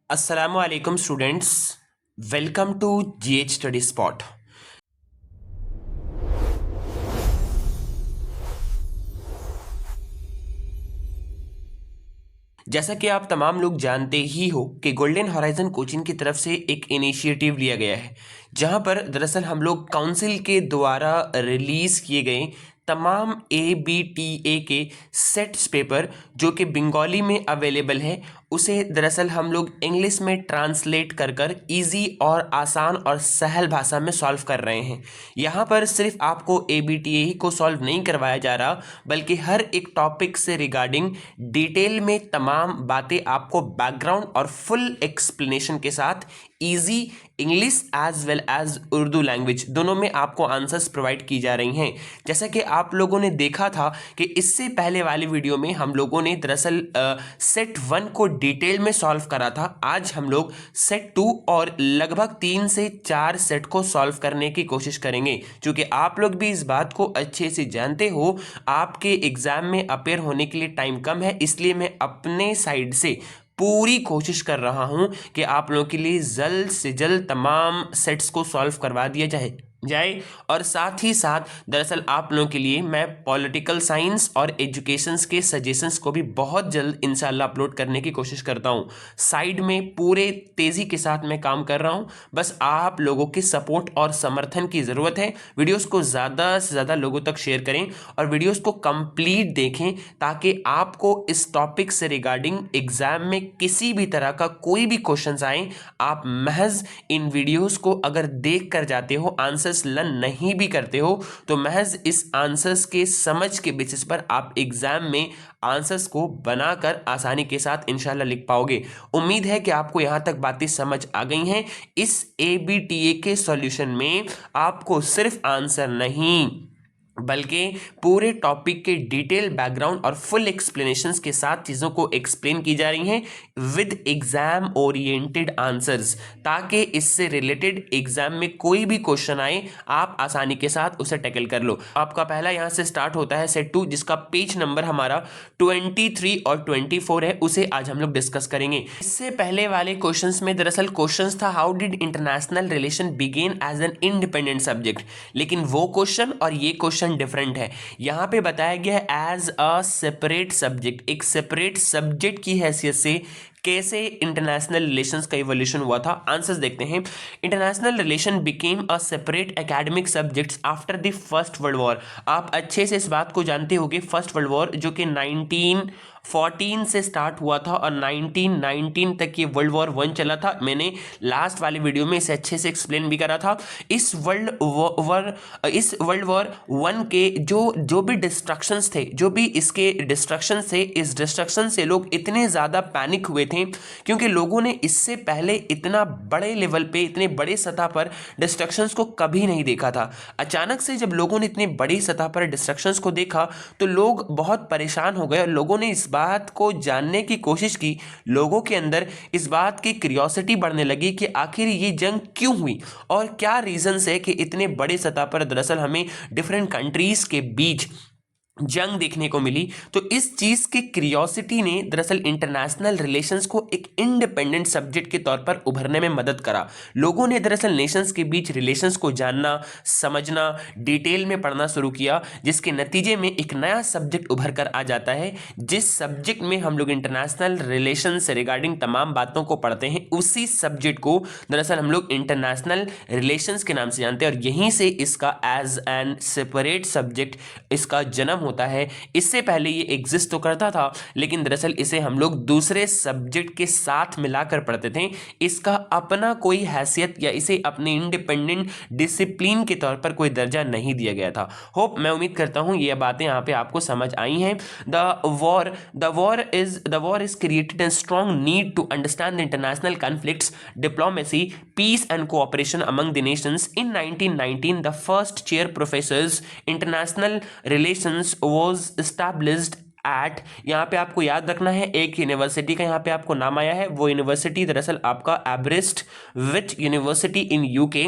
अस्सलामु अलैकुम students. Welcome to GH study spot. जैसा कि आप तमाम लोग जानते ही हो कि गोल्डन हॉराइजन कोचिंग की तरफ से एक इनिशिएटिव लिया गया है, जहां पर दरअसल हम लोग काउंसिल के द्वारा रिलीज़ किए गए तमाम ABTA के सेट्स पेपर जो कि बंगाली में अवेलेबल है, उसे दरअसल हम लोग इंग्लिश में ट्रांसलेट कर कर ईजी और आसान और सहल भाषा में सॉल्व कर रहे हैं। यहाँ पर सिर्फ आपको ABTA ही को सॉल्व नहीं करवाया जा रहा, बल्कि हर एक टॉपिक से रिगार्डिंग डिटेल में तमाम बातें आपको बैकग्राउंड और फुल एक्सप्लेनेशन के साथ easy English as well as Urdu language दोनों में आपको आंसर्स प्रोवाइड की जा रही हैं। जैसा कि आप लोगों ने देखा था कि इससे पहले वाली वीडियो में हम लोगों ने दरअसल सेट 1 को डिटेल में सॉल्व करा था। आज हम लोग सेट 2 और लगभग 3 से 4 सेट को सॉल्व करने की कोशिश करेंगे। क्योंकि आप लोग भी इस बात को अच्छे से जानते हो, आपके एग्जाम में अपेयर होने के लिए टाइम कम है, इसलिए मैं अपने साइड से पूरी कोशिश कर रहा हूं कि आप लोगों के लिए जल्द से जल्द तमाम सेट्स को सॉल्व करवा दिया जाए और साथ ही साथ दरअसल आप लोगों के लिए मैं पॉलिटिकल साइंस और एजुकेशंस के सजेशंस को भी बहुत जल्द इंशाल्लाह अपलोड करने की कोशिश करता हूं। साइड में पूरे तेज़ी के साथ मैं काम कर रहा हूं, बस आप लोगों के सपोर्ट और समर्थन की ज़रूरत है। वीडियोस को ज़्यादा से ज़्यादा लोगों तक शेयर करें और वीडियोस को कंप्लीट देखें, ताकि आपको इस टॉपिक से रिगार्डिंग एग्जाम में किसी भी तरह का कोई भी क्वेश्चन आए, आप महज इन वीडियोस को अगर देख कर जाते हो, आंसर्स लर्न नहीं भी करते हो, तो महज इस आंसर्स के समझ के बेसिस पर आप एग्जाम में आंसर्स को बनाकर आसानी के साथ इंशाल्लाह लिख पाओगे। उम्मीद है कि आपको यहां तक बातें समझ आ गई हैं। इस ABTA के सॉल्यूशन में आपको सिर्फ आंसर नहीं, बल्कि पूरे टॉपिक के डिटेल बैकग्राउंड और फुल एक्सप्लेनेशंस के साथ चीज़ों को एक्सप्लेन की जा रही हैं विद एग्जाम ओरिएंटेड आंसर्स, ताकि इससे रिलेटेड एग्जाम में कोई भी क्वेश्चन आए आप आसानी के साथ उसे टैकल कर लो। आपका पहला यहां से स्टार्ट होता है सेट 2, जिसका पेज नंबर हमारा 23 और 24 है, उसे आज हम लोग डिस्कस करेंगे। इससे पहले वाले क्वेश्चंस में दरअसल क्वेश्चंस था how did international relation begin as an independent subject, लेकिन वो क्वेश्चन और ये क्वेश्चन डिफरेंट है। यहां पे बताया गया है एज अ सेपरेट सब्जेक्ट, एक सेपरेट सब्जेक्ट की हैसियत से कैसे इंटरनेशनल रिलेशंस का इवोल्यूशन हुआ था। आंसर्स देखते हैं। International relation became a separate academic subjects after the first world war. आप अच्छे से इस बात को जानते होंगे, फर्स्ट वर्ल्ड वॉर जो कि 1914 से स्टार्ट हुआ था और 1919 तक ये वर्ल्ड वॉर 1 चला था। मैंने लास्ट वाली वीडियो में इसे अच्छे से एक्सप्लेन भी करा था। इस वर्ल्ड वॉर 1 के जो भी डिस्ट्रक्शंस थे, जो भी इसके डिस्ट्रक्शंस थे, इस डिस्ट्रक्शन से लोग इतने ज़्यादा पैनिक हुए थे क्योंकि लोगों ने इससे पहले इतना बड़े लेवल पे, इतने बड़े सतह पर डिस्ट्रक्शंस को कभी नहीं देखा था। अचानक से जब लोगों ने इतनी बड़ी सतह पर डिस्ट्रक्शंस को देखा तो लोग बहुत परेशान हो गए और लोगों ने इस बात को जानने की कोशिश की। लोगों के अंदर इस बात की क्यूरियोसिटी बढ़ने लगी कि आखिर ये जंग क्यों हुई और क्या रीजंस है कि इतने बड़े सतह पर दरअसल हमें डिफरेंट कंट्रीज के बीच जंग देखने को मिली। तो इस चीज की क्यूरियोसिटी ने दरअसल इंटरनेशनल रिलेशंस को एक इंडिपेंडेंट सब्जेक्ट के तौर पर उभरने में मदद करा। लोगों ने दरअसल नेशंस के बीच रिलेशंस को जानना, समझना, डिटेल में पढ़ना शुरू किया, जिसके नतीजे में एक नया सब्जेक्ट उभर कर आ जाता है। जिस सब्जेक्ट में हम लोग इंटरनेशनल रिलेशन से रिगार्डिंग तमाम बातों को पढ़ते हैं, उसी सब्जेक्ट को दरअसल हम लोग इंटरनेशनल रिलेशंस के नाम से जानते हैं और यहीं से इसका एज एन सेपरेट सब्जेक्ट इसका जन्म होता है। इससे पहले ये एग्जिस्ट तो करता था, लेकिन दरअसल इसे हम लोग दूसरे सब्जेक्ट के साथ मिलाकर पढ़ते थे। इसका अपना कोई हैसियत या इसे अपने इंडिपेंडेंट डिसिप्लिन के तौर पर कोई दर्जा नहीं दिया गया था। होप, मैं उम्मीद करता हूं ये बातें यहाँ पे आपको समझ आई हैं। The war is created an strong need to understand the international conflicts, diplomacy, peace and cooperation among the nations. In 1919 the first chair professors international relations was established at, यहाँ पे आपको याद रखना है एक यूनिवर्सिटी का यहाँ पे आपको नाम आया है। वो यूनिवर्सिटी दरअसल आपका Aberystwyth which university in UK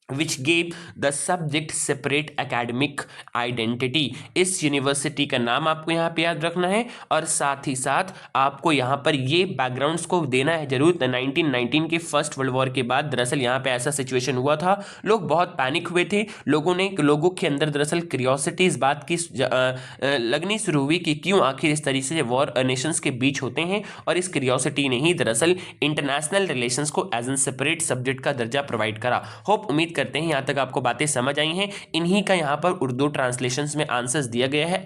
which gave the subject separate academic identity। इस यूनिवर्सिटी का नाम आपको यहाँ पे याद रखना है और साथ ही साथ आपको यहाँ पर ये बैकग्राउंड्स को देना है जरूर। 1919 के फर्स्ट वर्ल्ड वॉर के बाद दरअसल यहाँ पे ऐसा सिचुएशन हुआ था, लोग बहुत पैनिक हुए थे, लोगों के अंदर दरअसल क्यूरियोसिटी इस बात की लगनी शुरू हुई कि क्यों आखिर इस तरीके से वॉर नेशंस के बीच होते हैं, और इस क्यूरियोसिटी ने ही दरअसल इंटरनेशनल रिलेशंस को एज एन सेपरेट सब्जेक्ट का दर्जा प्रोवाइड करा। होप उम्मीद करते हैं यहां तक आपको बातें समझ आई हैं। इन्हीं का यहां पर उर्दू ट्रांसलेशंस में आंसर्स दिया गया है,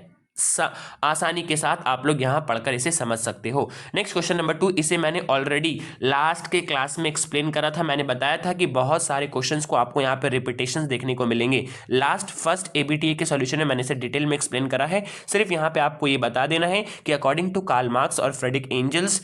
आसानी के साथ आप लोग यहां पढ़कर इसे समझ सकते हो। नेक्स्ट क्वेश्चन नंबर 2, इसे मैंने ऑलरेडी लास्ट के क्लास में एक्सप्लेन करा था। मैंने बताया था कि बहुत सारे क्वेश्चंस को आपको यहां पर रिपीटेशंस देखने को मिलेंगे। लास्ट फर्स्ट एबीटीए के सॉल्यूशन में मैंने इसे डिटेल में एक्सप्लेन करा है। सिर्फ यहां पे आपको ये बता देना है कि अकॉर्डिंग टू कार्ल मार्क्स और फ्रेडरिक एंजल्स,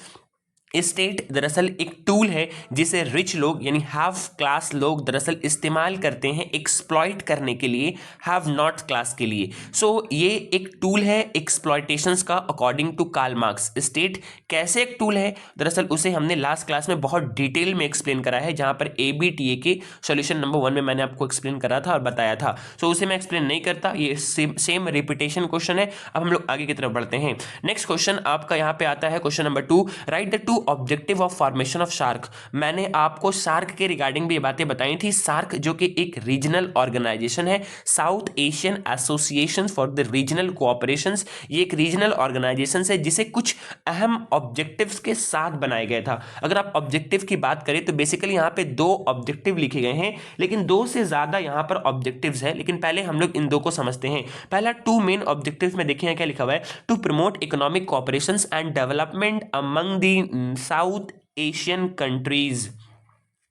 स्टेट दरअसल एक टूल है जिसे रिच लोग यानी हाफ क्लास लोग दरअसल इस्तेमाल करते हैं एक्सप्लॉइट करने के लिए हैव नॉट क्लास के लिए। सो ये एक टूल है एक्सप्लॉइटेशंस का according to Karl Marx. State कैसे एक टूल है, दरअसल उसे हमने लास्ट क्लास में बहुत डिटेल में एक्सप्लेन करा है, जहां पर एबीटीए के सॉल्यूशन नंबर 1 में मैंने आपको एक्सप्लेन करा था और बताया था। सो उसे मैं एक्सप्लेन नहीं करता, ये सेम रिपीटेशन क्वेश्चन है। अब हम लोग आगे की तरफ बढ़ते हैं। नेक्स्ट क्वेश्चन आपका यहाँ पे आता है question number 2, right the 2 objective of formation of shark. मैंने आपको शार्क के रिगार्डिंग भी ये बातें बताई थी। शार्क जो कि एक रीजनल ऑर्गेनाइजेशन है, south Asian association for the regional cooperations, ये एक रीजनल ऑर्गेनाइजेशन है जिसे कुछ अहम ऑब्जेक्टिव्स के साथ बनाया गया था। अगर आप ऑब्जेक्टिव की बात करें तो बेसिकली यहाँ पे 2 ऑब्जेक्टिव लिखे गए हैं, लेकिन 2 से ज्यादा यहाँ पर ऑब्जेक्टिव्स है। लेकिन पहले हम लोग इन 2 को समझते हैं। पहला 2 मेन ऑब्जेक्टिव्स में देखिए क्या लिखा हुआ है, to promote economic cooperations and development among the south Asian countries.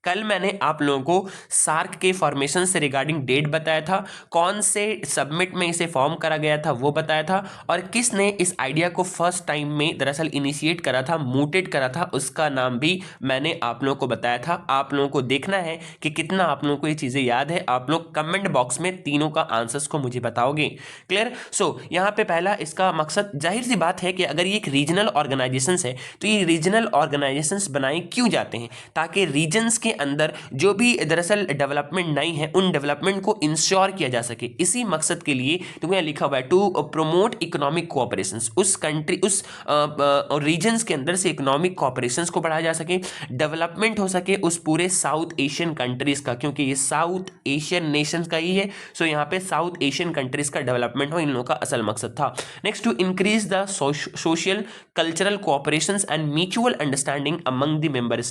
कल मैंने आप लोगों को सार्क के फॉर्मेशन से रिगार्डिंग डेट बताया था, कौन से सबमिट में इसे फॉर्म करा गया था वो बताया था, और किसने इस आइडिया को फर्स्ट टाइम में दरअसल इनिशिएट करा था, मोटेट करा था, उसका नाम भी मैंने आप लोगों को बताया था। आप लोगों को देखना है कि कितना आप लोगों को ये चीज़ें याद है। आप लोग कमेंट बॉक्स में तीनों का आंसर्स को मुझे बताओगे। क्लियर? सो यहाँ पे पहला इसका मकसद, जाहिर सी बात है कि अगर ये एक रीजनल ऑर्गेनाइजेशन है तो ये रीजनल ऑर्गेनाइजेशन बनाए क्यों जाते हैं, ताकि रीजन्स के अंदर जो भी दरअसल डेवलपमेंट नहीं है उन डेवलपमेंट को इंश्योर किया जा सके। इसी मकसद के लिए तो यहाँ लिखा हुआ है टू प्रमोट इकोनॉमिक कोऑपरेशंस, उस कंट्री उस रीजन्स के अंदर से इकोनॉमिक कोऑपरेशंस को बढ़ाया जा सके, डेवलपमेंट हो सके उस पूरे साउथ एशियन कंट्रीज का, क्योंकि ये साउथ एशियन नेशंस का ही है। सो यहाँ पे साउथ एशियन कंट्रीज का डेवलपमेंट हो, इन लोगों का असल मकसद था। Next, to increase the social cultural cooperations and mutual understanding among the member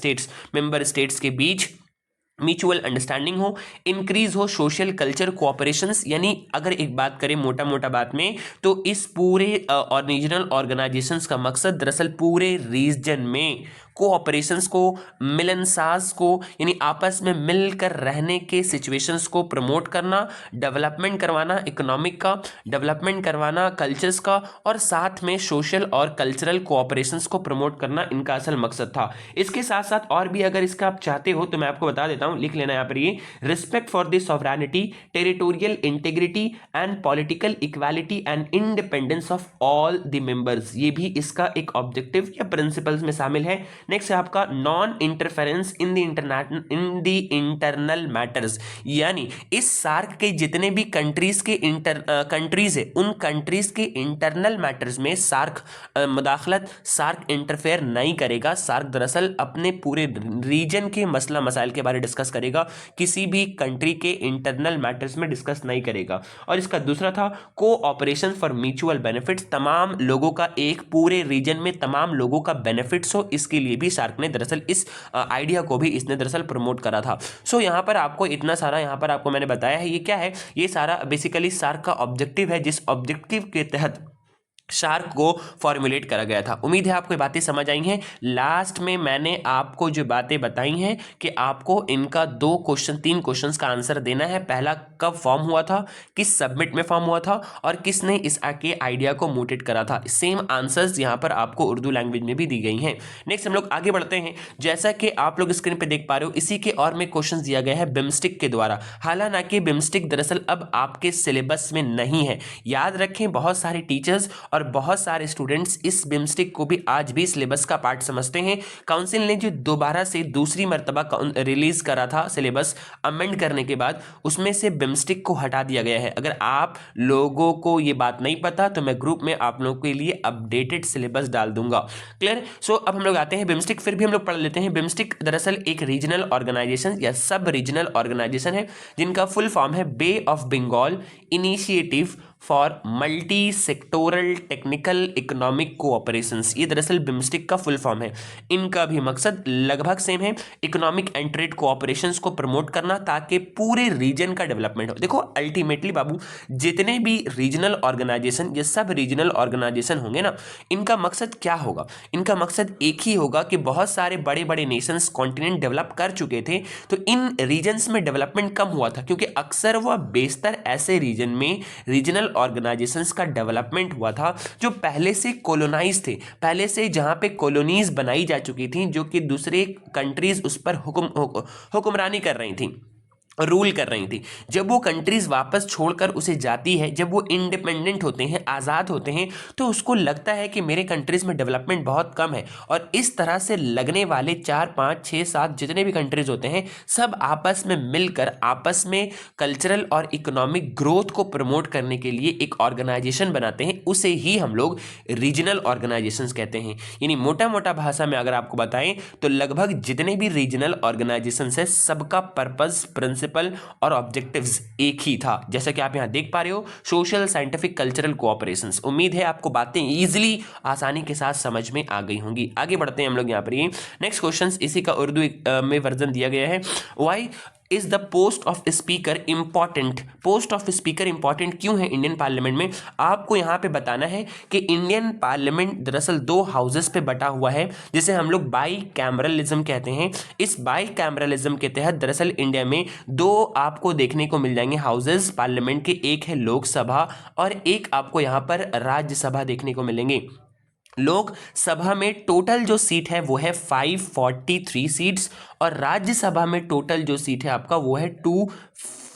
states के बीच म्यूचुअल अंडरस्टैंडिंग हो, इंक्रीज हो सोशल कल्चर कोऑपरेशंस। यानी अगर एक बात करें मोटा मोटा बात में, तो इस पूरे और रीजनल ऑर्गेनाइजेशंस का मकसद दरअसल पूरे रीजन में कोऑपरेशंस को, मिलनसाज को, यानी आपस में मिलकर रहने के सिचुएशंस को प्रमोट करना, डेवलपमेंट करवाना, इकोनॉमिक का डेवलपमेंट करवाना, कल्चर्स का, और साथ में सोशल और कल्चरल कोऑपरेशंस को प्रमोट करना, इनका असल मकसद था। इसके साथ साथ और भी अगर इसका आप चाहते हो तो मैं आपको बता देता हूं, लिख लेना यहाँ पर ये, respect for the sovereignty, territorial integrity and political equality and independence of all the members, ये भी इसका एक ऑब्जेक्टिव या प्रिंसिपल्स में शामिल है। नेक्स्ट है आपका non interference in the internal matters, यानी इस सार्क के जितने भी कंट्रीज है उन कंट्रीज के इंटरनल मैटर्स में सार्क मुदाखलत, सार्क इंटरफेयर नहीं करेगा। सार्क दरअसल अपने पूरे रीजन के मसला मसाइल के बारे डिस्कस करेगा, किसी भी कंट्री के इंटरनल मैटर्स में डिस्कस नहीं करेगा। और इसका दूसरा था कोऑपरेशन फॉर म्यूचुअल बेनिफिट्स, तमाम लोगों का, एक पूरे रीजन में तमाम लोगों का बेनिफिट्स हो, इसके लिए भी शार्क ने दरअसल इस आइडिया को भी इसने दरअसल प्रमोट करा था। सो यहाँ पर आपको इतना सारा यहाँ पर आपको मैंने बताया है, ये क्या है, ये सारा बेसिकली शार्क का ऑब्जेक्टिव है, जिस ऑब्जेक्टिव के तहत शार्क को फॉर्मुलेट करा गया था। उम्मीद है आपको ये बातें समझ आई हैं। लास्ट में मैंने आपको जो बातें बताई हैं कि आपको इनका 3 क्वेश्चंस का आंसर देना है। पहला कब फॉर्म हुआ था, किस सबमिट में फॉर्म हुआ था, और किसने इस के आइडिया को मोटेट करा था। सेम आंसर्स यहाँ पर आपको उर्दू लैंग्वेज में भी दी गई हैं। नेक्स्ट हम लोग आगे बढ़ते हैं। जैसा कि आप लोग स्क्रीन पर देख पा रहे हो, इसी के और में क्वेश्चन दिया गया है बिम्स्टिक के द्वारा। हालांकि बिम्स्टिक दरअसल अब आपके सिलेबस में नहीं है। याद रखें, बहुत सारे टीचर्स और और बहुत सारे स्टूडेंट्स इस बिम्स्टिक को भी आज भी सिलेबस का पार्ट समझते हैं। काउंसिल ने जो दोबारा से दूसरी मर्तबा रिलीज करा था सिलेबस अमेंड करने के बाद, उसमें से बिम्स्टिक को हटा दिया गया है। अगर आप लोगों को ये बात नहीं पता तो मैं ग्रुप में आप लोगों के लिए अपडेटेड सिलेबस डाल दूंगा। क्लियर? सो अब हम लोग आते हैं बिम्स्टिक, फिर भी हम लोग पढ़ लेते हैं। बिम्स्टिक दरअसल एक रीजनल ऑर्गेनाइजेशन या सब रीजनल ऑर्गेनाइजेशन है जिनका फुल फॉर्म है bay of Bengal initiative for multi sectoral technical economic cooperations. ये दरअसल बिम्स्टिक का फुल फॉर्म है। इनका भी मकसद लगभग सेम है, इकोनॉमिक एंड ट्रेड कोऑपरेशंस को प्रमोट करना ताकि पूरे रीजन का डेवलपमेंट हो। देखो अल्टीमेटली बाबू, जितने भी रीजनल ऑर्गेनाइजेशन या सब रीजनल ऑर्गेनाइजेशन होंगे ना, इनका मकसद क्या होगा? इनका मकसद एक ही होगा कि बहुत सारे बड़े बड़े नेशंस कॉन्टिनेंट डेवलप कर चुके थे, तो इन रीजन्स में डेवलपमेंट कम हुआ था क्योंकि अक्सर वह बेशतर ऐसे रीजन में रीजनल ऑर्गेनाइजेशंस का डेवलपमेंट हुआ था जो पहले से कॉलोनाइज थे, पहले से जहां पे कॉलोनीज बनाई जा चुकी थी, जो कि दूसरे कंट्रीज उस पर हुक्मरानी कर रही थी, रूल कर रही थी। जब वो कंट्रीज वापस छोड़कर उसे जाती है, जब वो इंडिपेंडेंट होते हैं, आज़ाद होते हैं, तो उसको लगता है कि मेरे कंट्रीज में डेवलपमेंट बहुत कम है, और इस तरह से लगने वाले 4, 5, 6, 7 जितने भी कंट्रीज होते हैं, सब आपस में मिलकर आपस में कल्चरल और इकोनॉमिक ग्रोथ को प्रमोट करने के लिए एक ऑर्गेनाइजेशन बनाते हैं। उसे ही हम लोग रीजनल ऑर्गेनाइजेशंस कहते हैं। यानी मोटा मोटा भाषा में अगर आपको बताएं तो लगभग जितने भी रीजनल ऑर्गेनाइजेशंस है, सबका पर्पस, प्रिंसिपल और ऑब्जेक्टिव्स एक ही था। जैसा कि आप यहां देख पा रहे हो, सोशल, साइंटिफिक, कल्चरल कोऑपरेशंस। उम्मीद है आपको बातें इजीली, आसानी के साथ समझ में आ गई होंगी। आगे बढ़ते हैं हम लोग यहां पर। ये नेक्स्ट क्वेश्चन इसी का उर्दू में वर्जन दिया गया है। Why is the post of speaker important? Post of speaker important क्यों है इंडियन पार्लियामेंट में? आपको यहां पे बताना है कि इंडियन पार्लियामेंट दरअसल 2 हाउसेस पे बटा हुआ है, जिसे हम लोग बाई कैमरलिज्म कहते हैं। इस बाई कैमरलिज्म के तहत दरअसल इंडिया में 2 आपको देखने को मिल जाएंगे हाउसेस पार्लियामेंट के, एक है लोकसभा और एक आपको यहां पर राज्यसभा देखने को मिलेंगे। लोकसभा में टोटल जो सीट है वो है 543 सीट्स, और राज्यसभा में टोटल जो सीट है आपका वो है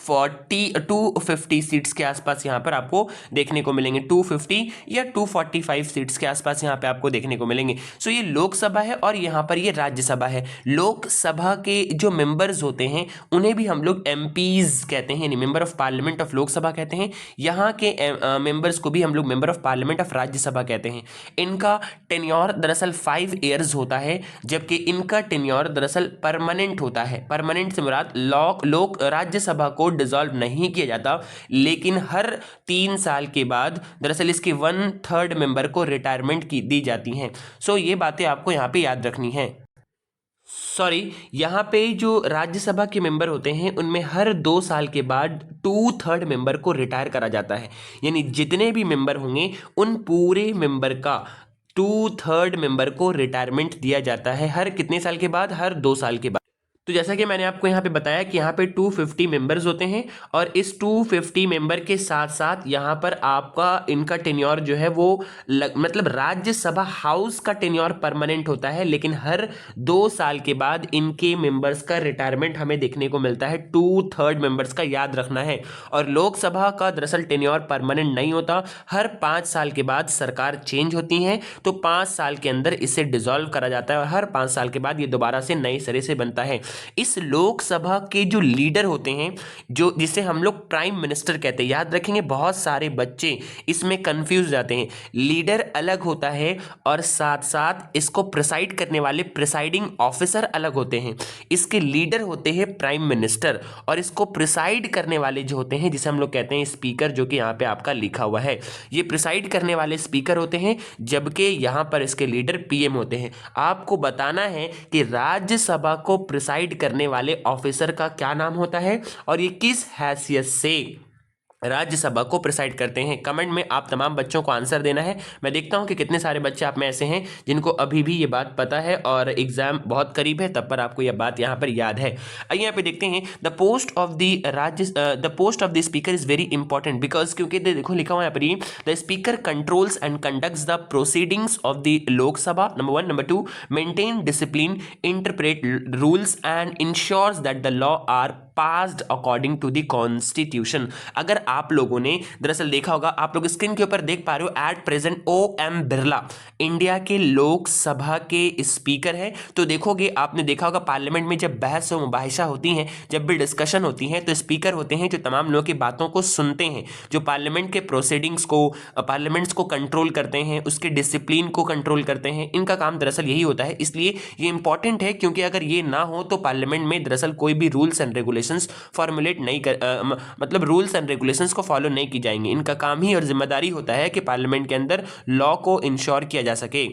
250 सीट्स के आसपास यहां पर आपको देखने को मिलेंगे। 250 या 245 सीट्स के आसपास यहां पे आपको देखने को मिलेंगे। सो ये लोकसभा है और यहां पर ये राज्यसभा है। लोकसभा के जो मेंबर्स होते हैं उन्हें भी हम लोग एमपीज कहते हैं, यानी member of parliament of Lok Sabha कहते हैं। यहाँ के मेंबर्स को भी हम लोग member of parliament of Rajya Sabha कहते हैं। इनका टेन्योर दरअसल 5 ईयर्स होता है, जबकि इनका टेन्योर दरअसल परमानेंट होता है। परमानेंट से मुराद लोक राज्यसभा को डिसॉल्व नहीं किया जाता, लेकिन हर 3 साल के बाद दरअसल इसके 1/3 मेंबर को रिटायरमेंट की दी जाती हैं। सो ये बातें आपको यहाँ पे याद रखनी है। सॉरी, यहाँ पे जो राज्यसभा के मेंबर होते हैं उनमें हर 2 साल के बाद 2/3 मेंबर को रिटायर करा जाता है। यानी जितने भी मेंबर होंगे उन पूरे मेंबर का 2/3 मेंबर को रिटायरमेंट दिया जाता है। हर कितने साल के बाद? हर 2 साल के बाद। तो जैसा कि मैंने आपको यहाँ पे बताया कि यहाँ पे 250 मेंबर्स होते हैं, और इस 250 मेंबर के साथ साथ यहाँ पर आपका इनका टेन्योर जो है वो मतलब राज्यसभा हाउस का टेन्योर परमानेंट होता है, लेकिन हर 2 साल के बाद इनके मेंबर्स का रिटायरमेंट हमें देखने को मिलता है। 2/3 मेंबर्स का याद रखना है। और लोकसभा का दरअसल टेन्योर परमानेंट नहीं होता, हर 5 साल के बाद सरकार चेंज होती है, तो 5 साल के अंदर इसे डिसॉल्व करा जाता है और हर 5 साल के बाद ये दोबारा से नए सिरे से बनता है। इस लोकसभा के जो लीडर होते हैं, जो जिसे हम लोग प्राइम मिनिस्टर कहते हैं, याद रखेंगे बहुत सारे बच्चे इसमें कंफ्यूज जाते हैं। लीडर अलग होता है और साथ साथ इसको प्रिसाइड करने वाले प्रिसाइडिंग ऑफिसर अलग होते हैं। इसके लीडर होते हैं प्राइम मिनिस्टर, और इसको प्रिसाइड करने वाले जो होते हैं जिसे हम लोग कहते हैं स्पीकर, जो कि यहाँ पे आपका लिखा हुआ है। ये प्रिसाइड करने वाले स्पीकर होते हैं, जबकि यहाँ पर इसके लीडर पीएम होते हैं। आपको बताना है कि राज्यसभा को प्रिसाइड करने वाले ऑफिसर का क्या नाम होता है और ये किस हैसियत से राज्यसभा को प्रिसाइड करते हैं। कमेंट में आप तमाम बच्चों को आंसर देना है। मैं देखता हूं कि कितने सारे बच्चे आप में ऐसे हैं जिनको अभी भी ये बात पता है और एग्जाम बहुत करीब है, तब पर आपको यह बात यहां पर याद है। आइए यहाँ पे देखते हैं, the post of the speaker is very important because, क्योंकि देखो लिखा हुआ है यहाँ पर, the speaker controls and conducts the proceedings of the Lok Sabha, number 1, number 2, maintain discipline, interpret rules and ensures that the law are passed according to the constitution. अगर आप लोगों ने दरअसल देखा होगा, आप लोग स्क्रीन के ऊपर देख पा रहे हो, at present O.M. Birla India के लोकसभा के स्पीकर है। तो देखोगे, आपने देखा होगा पार्लियामेंट में जब बहस व मुबाहिशा होती हैं, जब भी डिस्कशन होती हैं, तो स्पीकर होते हैं जो तमाम लोगों की बातों को सुनते हैं, जो पार्लियामेंट के प्रोसीडिंग्स को, पार्लियामेंट्स को कंट्रोल करते हैं, उसके डिसिप्लिन को कंट्रोल करते हैं। इनका काम दरअसल यही होता है। इसलिए ये इंपॉर्टेंट है, क्योंकि अगर ये ना हो तो पार्लियामेंट में दरअसल कोई भी रूल्स एंड रेगुलेशंस फॉर्मुलेट नहीं मतलब रूल्स एंड रेगुलेशंस को फॉलो नहीं की जाएंगी। इनका काम ही और जिम्मेदारी होता है कि पार्लियामेंट के अंदर लॉ को इंश्योर किया जा सके।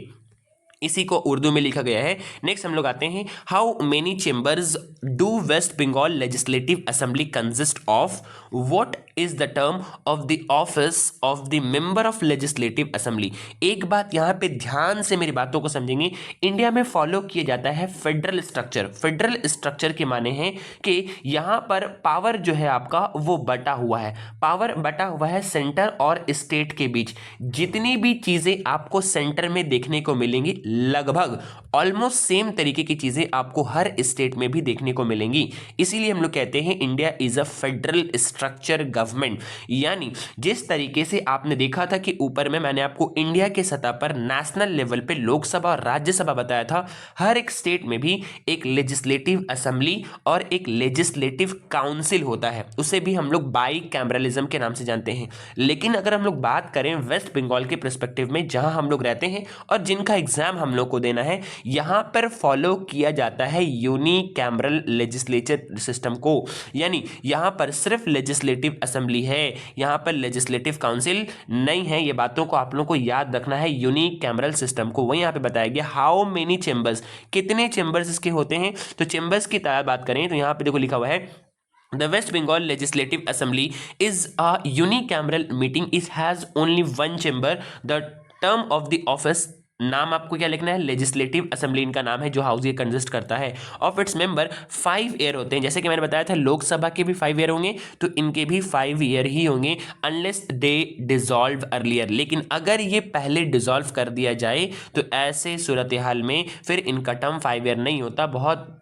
इसी को उर्दू में लिखा गया है। नेक्स्ट हम लोग आते हैं, how many chambers do West Bengal legislative assembly consist of? What is the term of the office of the member of legislative assembly? एक बात यहां पे ध्यान से मेरी बातों को समझेंगे, इंडिया में फॉलो किया जाता है फेडरल स्ट्रक्चर। फेडरल स्ट्रक्चर के माने हैं कि यहां पर पावर जो है आपका वो बटा हुआ है, पावर बटा हुआ है सेंटर और स्टेट के बीच। जितनी भी चीजें आपको सेंटर में देखने को मिलेंगी, लगभग ऑलमोस्ट सेम तरीके की चीजें आपको हर स्टेट में भी देखने को मिलेंगी। इसीलिए हम लोग कहते हैं India is a federal structure government. यानी जिस तरीके से आपने देखा था कि ऊपर में मैंने आपको इंडिया के सतह पर नेशनल लेवल पे लोकसभा और राज्यसभा बताया था, हर एक स्टेट में भी एक लेजिस्लेटिव असेंबली और एक लेजिस्लेटिव काउंसिल होता है। उसे भी हम लोग बाई कैमरलिज्म के नाम से जानते हैं। लेकिन अगर हम लोग बात करें वेस्ट बंगाल के पर्सपेक्टिव में, जहां हम लोग रहते हैं और जिनका एग्जाम हम लोग को देना है, यहां पर फॉलो किया जाता है यूनिकैमरल लेजिस्लेचर सिस्टम को। यानी यहां पर सिर्फ लेजिस्लेटिव असेंबली है, यहां पर लेजिस्लेटिव काउंसिल नहीं है। ये बातों को आप लोगों को याद रखना है, यूनिकैमरल सिस्टम को। वहीं यहां पे बताया गया हाउ मेनी चेंबर्स, कितने चेंबर्स इसके होते हैं। तो चेंबर्स की तादाद बात करें तो यहां पे देखो लिखा हुआ है, The West Bengal Legislative Assembly is a unicameral meeting. It has only one chamber. The term of the office, नाम आपको क्या लिखना है, लेजिस्लेटिव असेंबली इनका नाम है, जो हाउस ये कंसिस्ट करता है। ऑफ इट्स मेंबर 5 ईयर होते हैं। जैसे कि मैंने बताया था लोकसभा के भी 5 ईयर होंगे, तो इनके भी 5 ईयर ही होंगे, अनलेस दे डिसॉल्व अर्लियर। लेकिन अगर ये पहले डिसॉल्व कर दिया जाए तो ऐसे सूरत हाल में फिर इनका टर्म 5 ईयर नहीं होता। बहुत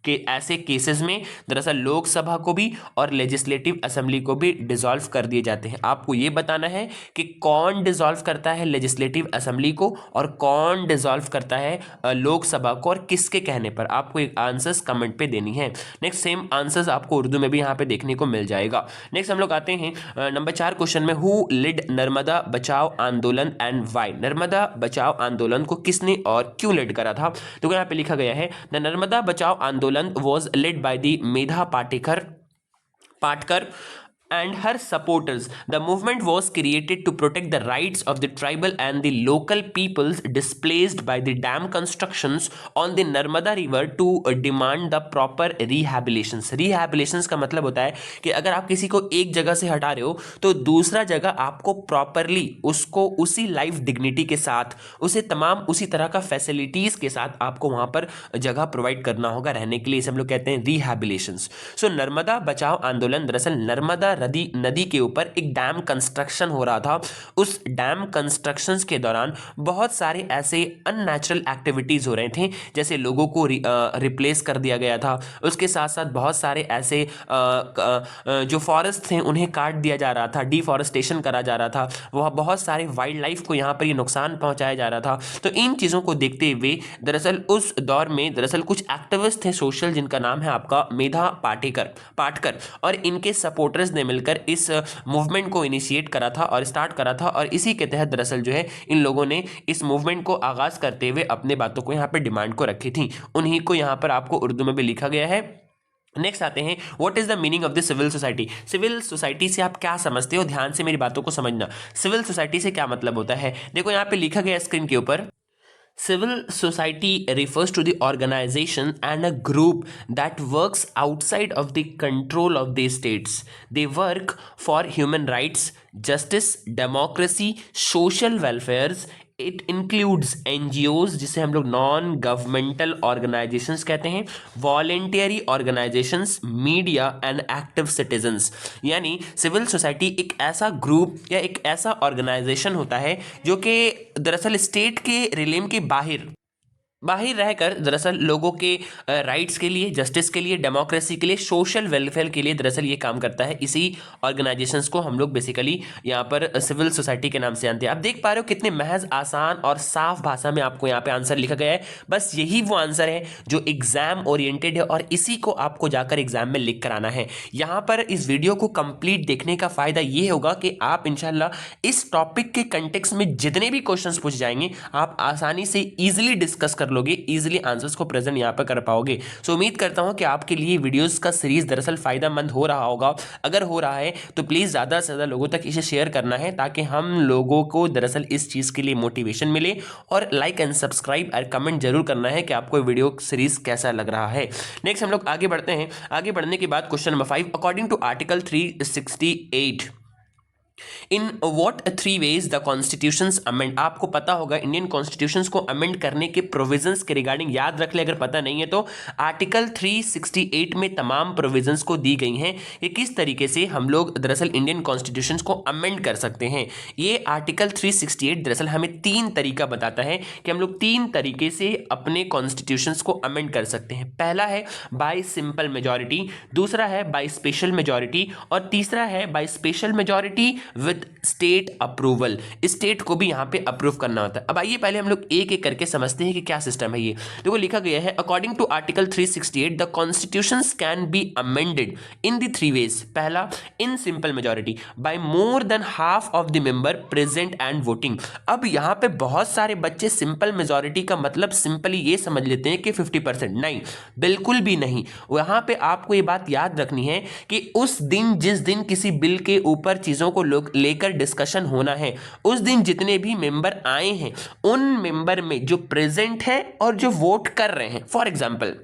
के ऐसे केसेस में दरअसल लोकसभा को भी और लेजिस्लेटिव असेंबली को भी डिसॉल्व कर दिए जाते हैं। आपको यह बताना है कि कौन डिसॉल्व करता है लेजिस्लेटिव असेंबली को और कौन डिसॉल्व करता है लोकसभा को, और किसके कहने पर। आपको एक आंसर्स कमेंट पे देनी है। नेक्स्ट सेम आंसर्स आपको उर्दू में भी यहाँ पे देखने को मिल जाएगा। नेक्स्ट हम लोग आते हैं नंबर 4 क्वेश्चन में, हु लिड नर्मदा बचाओ आंदोलन एंड वाई? नर्मदा बचाओ आंदोलन को किसने और क्यों लीड करा था? तो यहाँ पे लिखा गया है, द नर्मदा बचाओ आंदोलन was led by the Medha Patkar and her supporters. The movement was created to protect the rights of the tribal and the local peoples displaced by the dam constructions on the Narmada river to demand the proper rehabilitations. Rehabilitations का मतलब होता है कि अगर आप किसी को एक जगह से हटा रहे हो तो दूसरा जगह आपको प्रॉपरली उसको उसी लाइफ डिग्निटी के साथ, उसे तमाम उसी तरह का फैसिलिटीज के साथ आपको वहां पर जगह प्रोवाइड करना होगा रहने के लिए। इसे हम लोग कहते हैं रिहैबिलिटेशंस। सो नर्मदा बचाओ आंदोलन दरअसल नर्मदा नदी के ऊपर एक डैम कंस्ट्रक्शन हो रहा था। उस डैम कंस्ट्रक्शंस के दौरान बहुत सारे ऐसे अननेचुरल एक्टिविटीज हो रहे थे, जैसे लोगों को रिप्लेस कर दिया गया था। उसके साथ साथ बहुत सारे ऐसे जो फॉरेस्ट थे उन्हें काट दिया जा रहा था, डिफॉरेस्टेशन करा जा रहा था। वह बहुत सारे वाइल्ड लाइफ को यहाँ पर ये नुकसान पहुंचाया जा रहा था। तो इन चीज़ों को देखते हुए दरअसल उस दौर में दरअसल कुछ एक्टिविस्ट थे सोशल, जिनका नाम है आपका मेधा पाटकर, और इनके सपोर्टर्स ने मिलकर इस मूवमेंट को इनिशिएट करा था और स्टार्ट करा था। और इसी के तहत दरअसल जो है इन लोगों ने इस मूवमेंट को आगाज करते हुए अपने बातों को यहाँ पे डिमांड को रखी थी। उन्हीं को यहाँ पर आपको उर्दू में भी लिखा गया है। नेक्स्ट आते हैं, what is the meaning of the civil society? Civil society से आप क्या समझते हो? ध्यान से मेरी बातों को समझना। सिविल सोसाइटी से क्या मतलब होता है? देखो यहाँ पे लिखा गया स्क्रीन के ऊपर, Civil society refers to the organization and a group that works outside of the control of the states. They work for human rights, justice, democracy, social welfares. It includes NGOs, जिसे हम लोग non governmental organisations कहते हैं, voluntary organisations, media and active citizens. यानी civil society एक ऐसा group या एक ऐसा ऑर्गेनाइजेशन होता है जो कि दरअसल स्टेट के रिलेम के बाहर बाहर रहकर दरअसल लोगों के राइट्स के लिए, जस्टिस के लिए, डेमोक्रेसी के लिए, सोशल वेलफेयर के लिए दरअसल ये काम करता है। इसी ऑर्गेनाइजेशंस को हम लोग बेसिकली यहाँ पर सिविल सोसाइटी के नाम से जानते हैं। आप देख पा रहे हो कितने महज आसान और साफ भाषा में आपको यहाँ पे आंसर लिखा गया है। बस यही वो आंसर है जो एग्जाम ओरिएंटेड है और इसी को आपको जाकर एग्जाम में लिख कर आना है। यहाँ पर इस वीडियो को कंप्लीट देखने का फायदा ये होगा कि आप इंशाल्लाह इस टॉपिक के कंटेक्स्ट में जितने भी क्वेश्चंस पूछ जाएंगे आप आसानी से इजीली डिस्कस कर लोगे, इजीली आंसर्स को प्रेजेंट यहाँ पर कर पाओगे। सो उम्मीद करता हूँ कि आपके लिए वीडियोस का सीरीज दरअसल फायदेमंद हो रहा होगा। अगर हो रहा है तो प्लीज़ ज़्यादा से ज़्यादा लोगों तक इसे शेयर करना है ताकि हम लोगों को दरअसल इस चीज़ के लिए मोटिवेशन मिले। और लाइक एंड सब्सक्राइब और कमेंट जरूर करना है कि आपको वीडियो सीरीज कैसा लग रहा है। नेक्स्ट हम लोग आगे बढ़ते हैं। आगे बढ़ने के बाद question number 5, according to article 368 in what 3 ways the constitutions amend. आपको पता होगा इंडियन कॉन्स्टिट्यूशंस को अमेंड करने के प्रोविजंस के रिगार्डिंग याद रख ले, अगर पता नहीं है तो आर्टिकल 368 में तमाम प्रोविजंस को दी गई हैं कि किस तरीके से हम लोग दरअसल इंडियन कॉन्स्टिट्यूशंस को अमेंड कर सकते हैं। ये आर्टिकल 368 दरअसल हमें 3 तरीका बताता है कि हम लोग 3 तरीके से अपने कॉन्स्टिट्यूशंस को अमेंड कर सकते हैं। पहला है बाय सिंपल मेजॉरिटी, दूसरा है बाय स्पेशल मेजॉरिटी और तीसरा है by special majority with state approval. State को भी यहां पे अप्रूव करना होता है। अब आइए पहले हम लोग एक एक करके समझते हैं कि क्या सिस्टम है ये। देखो लिखा गया है according to article 368 the constitutions can be amended in the 3 ways. पहला in simple majority by more than half of the member present and voting. अब यहां पे बहुत सारे बच्चे सिंपल मेजॉरिटी का मतलब सिंपली ये समझ लेते हैं कि 50%, नहीं, बिल्कुल भी नहीं। वहां पे आपको ये बात याद रखनी है कि उस दिन जिस दिन किसी बिल के ऊपर चीजों को लेकर डिस्कशन होना है उस दिन जितने भी मेंबर आए हैं उन मेंबर में जो प्रेजेंट है और जो वोट कर रहे हैं। फॉर एग्जांपल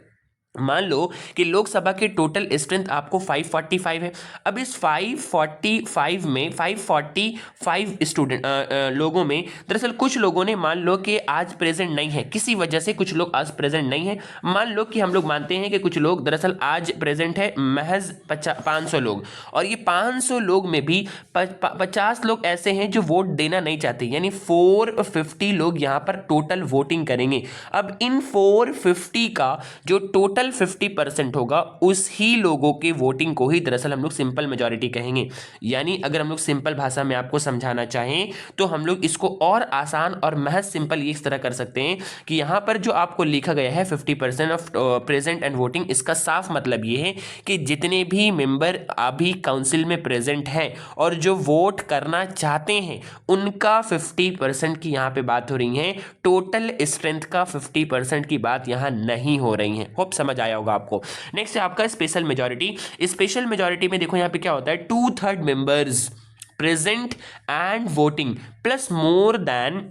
मान लो कि लोकसभा की टोटल स्ट्रेंथ आपको 545 है। अब इस 545 में 545 स्टूडेंट लोगों में दरअसल कुछ लोगों ने मान लो कि आज प्रेजेंट नहीं है, किसी वजह से कुछ लोग आज प्रेजेंट नहीं है। मान लो कि हम लोग मानते हैं कि कुछ लोग दरअसल आज प्रेजेंट है महज 500 लोग, और ये 500 लोग में भी 50 लोग ऐसे हैं जो वोट देना नहीं चाहते, यानी 450 लोग यहाँ पर टोटल वोटिंग करेंगे। अब इन 450 का जो टोटल 50% होगा उस ही लोगों के वोटिंग को ही दरअसल हम लोग सिंपल मेजॉरिटी कहेंगे। यानी अगर हम लोग सिंपल भाषा में आपको समझाना चाहें तो हम लोग इसको और आसान और महज सिंपल इस तरह कर सकते हैं कि यहां पर जो आपको लिखा गया है 50% ऑफ प्रेजेंट एंड वोटिंग, इसका साफ मतलब ये है कि जितने भी मेंबर अभी काउंसिल में प्रेजेंट हैं और जो वोट करना चाहते हैं उनका 50% की यहां पे बात हो रही है, टोटल स्ट्रेंथ का 50% की बात यहां नहीं हो रही है। होप समझ आया होगा आपको। नेक्स्ट है आपका स्पेशल मेजॉरिटी। स्पेशल मेजॉरिटी में देखो यहां पे क्या होता है, 2/3 members present and voting plus more than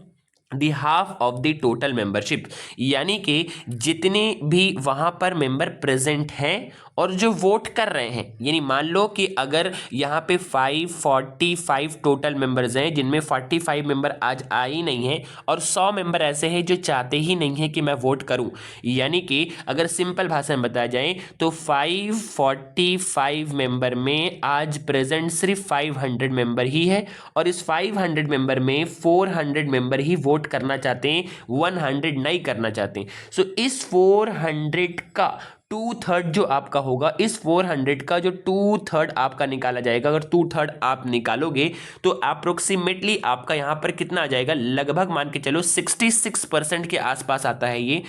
the half of the total membership. यानी कि जितने भी वहां पर मेंबर प्रेजेंट हैं और जो वोट कर रहे हैं, यानी मान लो कि अगर यहाँ पे 545 टोटल मेंबर्स हैं जिनमें 45 मेंबर आज आए ही नहीं हैं और 100 मेंबर ऐसे हैं जो चाहते ही नहीं है कि मैं वोट करूं। यानी कि अगर सिंपल भाषा में बताया जाए तो 545 मेंबर में आज प्रेजेंट सिर्फ 500 मेंबर ही है और इस 500 मेंबर में 400 मेंबर ही वोट करना चाहते हैं, 100 नहीं करना चाहते। सो इस 400 का 2/3 जो आपका होगा, इस 400 का जो 2/3 आपका निकाला जाएगा। अगर 2/3 आप निकालोगे तो अप्रोक्सीमेटली आपका यहां पर कितना आ जाएगा, लगभग मान के चलो 66% के आसपास आता है ये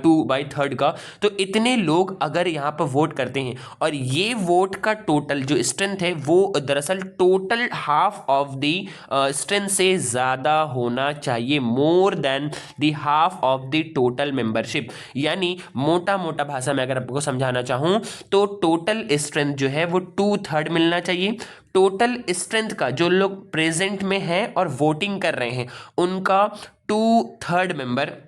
2/3 का। तो इतने लोग अगर यहां पर वोट करते हैं और ये वोट का टोटल जो स्ट्रेंथ है वो दरअसल total half of the strength से ज्यादा होना चाहिए, more than the half of the total membership. यानी मोटा मोटा भाषा में अगर को समझाना चाहूं तो टोटल स्ट्रेंथ जो है वो 2/3 मिलना चाहिए। टोटल स्ट्रेंथ का जो लोग प्रेजेंट में हैं और वोटिंग कर रहे हैं उनका 2/3 मेंबर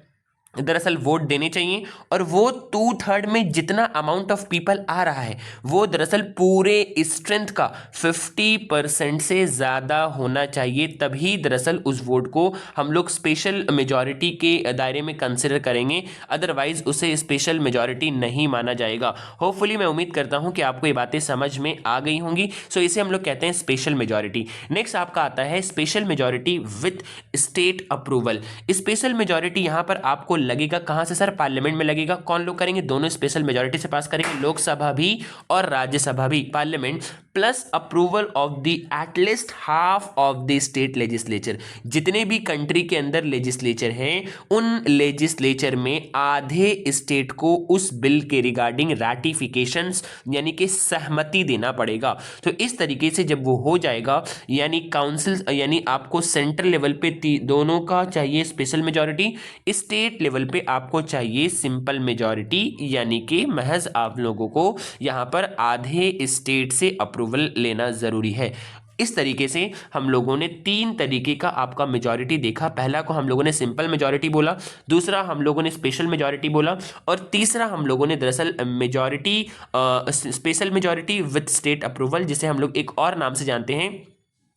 दरअसल वोट देने चाहिए, और वो 2/3 में जितना अमाउंट ऑफ पीपल आ रहा है वो दरअसल पूरे स्ट्रेंथ का 50% से ज़्यादा होना चाहिए, तभी दरअसल उस वोट को हम लोग स्पेशल मेजॉरिटी के दायरे में कंसिडर करेंगे, अदरवाइज उसे स्पेशल मेजॉरिटी नहीं माना जाएगा। होपफुली मैं उम्मीद करता हूं कि आपको ये बातें समझ में आ गई होंगी। सो इसे हम लोग कहते हैं स्पेशल मेजॉरिटी। नेक्स्ट आपका आता है special majority with state approval. Special majority यहां पर आपको लगेगा कहाँ से सर, पार्लियामेंट में लगेगा। कौन लोग करेंगे, दोनों स्पेशल मेजोरिटी से पास करेंगे, लोकसभा भी और राज्यसभा भी, parliament plus approval of the at least half of the state legislature. जितने भी कंट्री के अंदर लेजिस्लेचर हैं उन लेजिस्लेचर में आधे स्टेट को उस बिल के रिगार्डिंग रैटिफिकेशंस यानी कि सहमति देना पड़ेगा। तो इस तरीके से जब वो हो जाएगा यानी काउंसिल यानी आपको सेंट्रल लेवल पे दोनों का चाहिए स्पेशल मेजॉरिटी, स्टेट लेवल पे आपको चाहिए सिंपल मेजॉरिटी, यानी कि महज आप लोगों को यहां पर आधे स्टेट से अप्रूवल लेना जरूरी है। इस तरीके से हम लोगों ने 3 तरीके का आपका मेजॉरिटी देखा। पहला को हम लोगों ने सिंपल मेजॉरिटी बोला, दूसरा हम लोगों ने स्पेशल मेजॉरिटी बोला, और तीसरा हम लोगों ने दरअसल majority special majority with state approval, जिसे हम लोग एक और नाम से जानते हैं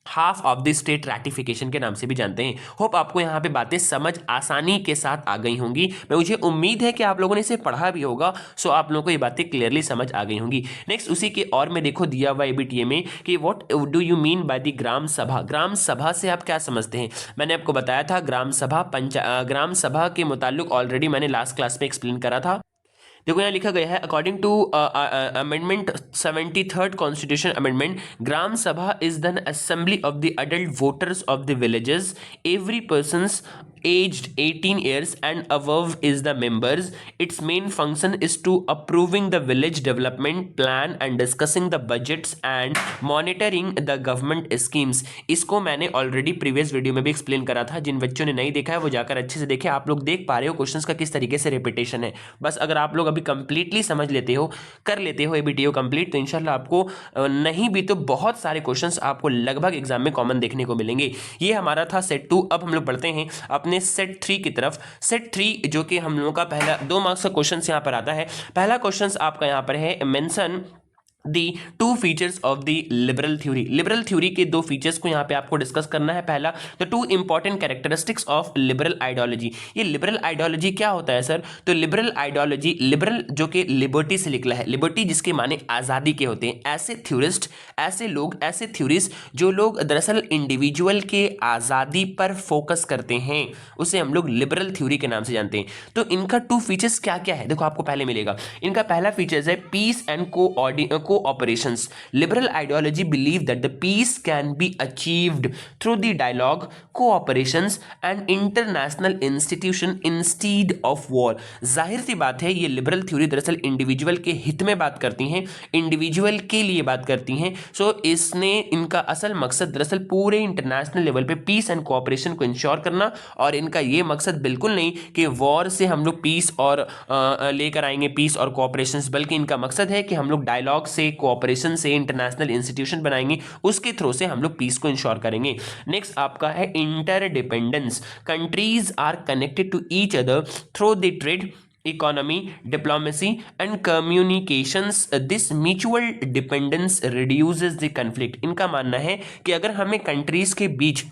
half of the state ratification के नाम से भी जानते हैं। होप आपको यहाँ पे बातें समझ आसानी के साथ आ गई होंगी। मुझे उम्मीद है कि आप लोगों ने इसे पढ़ा भी होगा, सो आप लोगों को ये बातें क्लियरली समझ आ गई होंगी। नेक्स्ट उसी के और में देखो दिया हुआ एबीटीए में कि what do you mean by the Gram Sabha. Gram सभा से आप क्या समझते हैं? मैंने आपको बताया था ग्राम सभा के मुताल्लिक ऑलरेडी मैंने लास्ट क्लास में एक्सप्लेन करा था। देखो यहाँ लिखा गया है according to amendment 73rd constitution amendment, Gram Sabha is the assembly of the adult voters of the villages, every persons aged 18 years and above is the members. Its main function is to approving the village development plan and discussing the budgets and monitoring the government schemes. इसको मैंने already previous video में भी explain करा था। जिन बच्चों ने नहीं देखा है वो जाकर अच्छे से देखें। आप लोग देख पा रहे हो क्वेश्चंस का किस तरीके से रिपीटेशन है। बस अगर आप लोग अभी कंप्लीटली समझ लेते हो, कर लेते हो एबीटीओ कंप्लीट, तो इंशाल्लाह आपको नहीं भी तो बहुत सारे क्वेश्चंस आपको लगभग एग्जाम में कॉमन देखने को मिलेंगे। ये हमारा था सेट 2। अब हम लोग बढ़ते हैं अपने सेट 3 की तरफ। सेट 3 जो कि हम लोगों का पहला 2 मार्क्स का क्वेश्चन यहां पर आता है। पहला क्वेश्चन आपका यहां पर है mention the 2 features of the liberal theory. Liberal theory के 2 फीचर्स को यहाँ पे आपको डिस्कस करना है। पहला the 2 important characteristics of liberal ideology. ये लिबरल आइडियोलॉजी क्या होता है सर? तो लिबरल आइडियोलॉजी, लिबरल जो कि लिबर्टी से निकला है, लिबर्टी जिसके माने आज़ादी के होते हैं। ऐसे थ्योरिस्ट, ऐसे लोग, ऐसे थ्योरिस्ट जो लोग दरअसल इंडिविजुअल के आज़ादी पर फोकस करते हैं, उसे हम लोग लिबरल थ्योरी के नाम से जानते हैं। तो इनका 2 फीचर्स क्या क्या है देखो आपको पहले मिलेगा। इनका पहला फीचर्स है peace and cooperations. Liberal ideology believe that the peace can be achieved through the dialogue, cooperations and international institution instead of war. जाहिर सी बात है ये लिबरल थ्योरी दरअसल इंडिविजुअल के हित में बात करती हैं, इंडिविजुअल के लिए बात करती हैं। सो इसने इनका असल मकसद दरअसल पूरे इंटरनेशनल लेवल पे पीस एंड कोऑपरेशन को इंश्योर करना, और इनका ये मकसद बिल्कुल नहीं कि वॉर से हम लोग पीस और लेकर आएंगे पीस और कोऑपरेशन, बल्कि इनका मकसद है कि हम लोग डायलॉग से, कोऑपरेशन से, इंटरनेशनल इंस्टीट्यूशन बनाएंगे, उसके थ्रू से हम लोग पीस को इंश्योर करेंगे। नेक्स्ट आपका है interdependence. Countries are connected to each other through the trade, economy, diplomacy and communications. This mutual dependence reduces the conflict. इनका मानना है कि अगर हमें कंट्रीज के बीच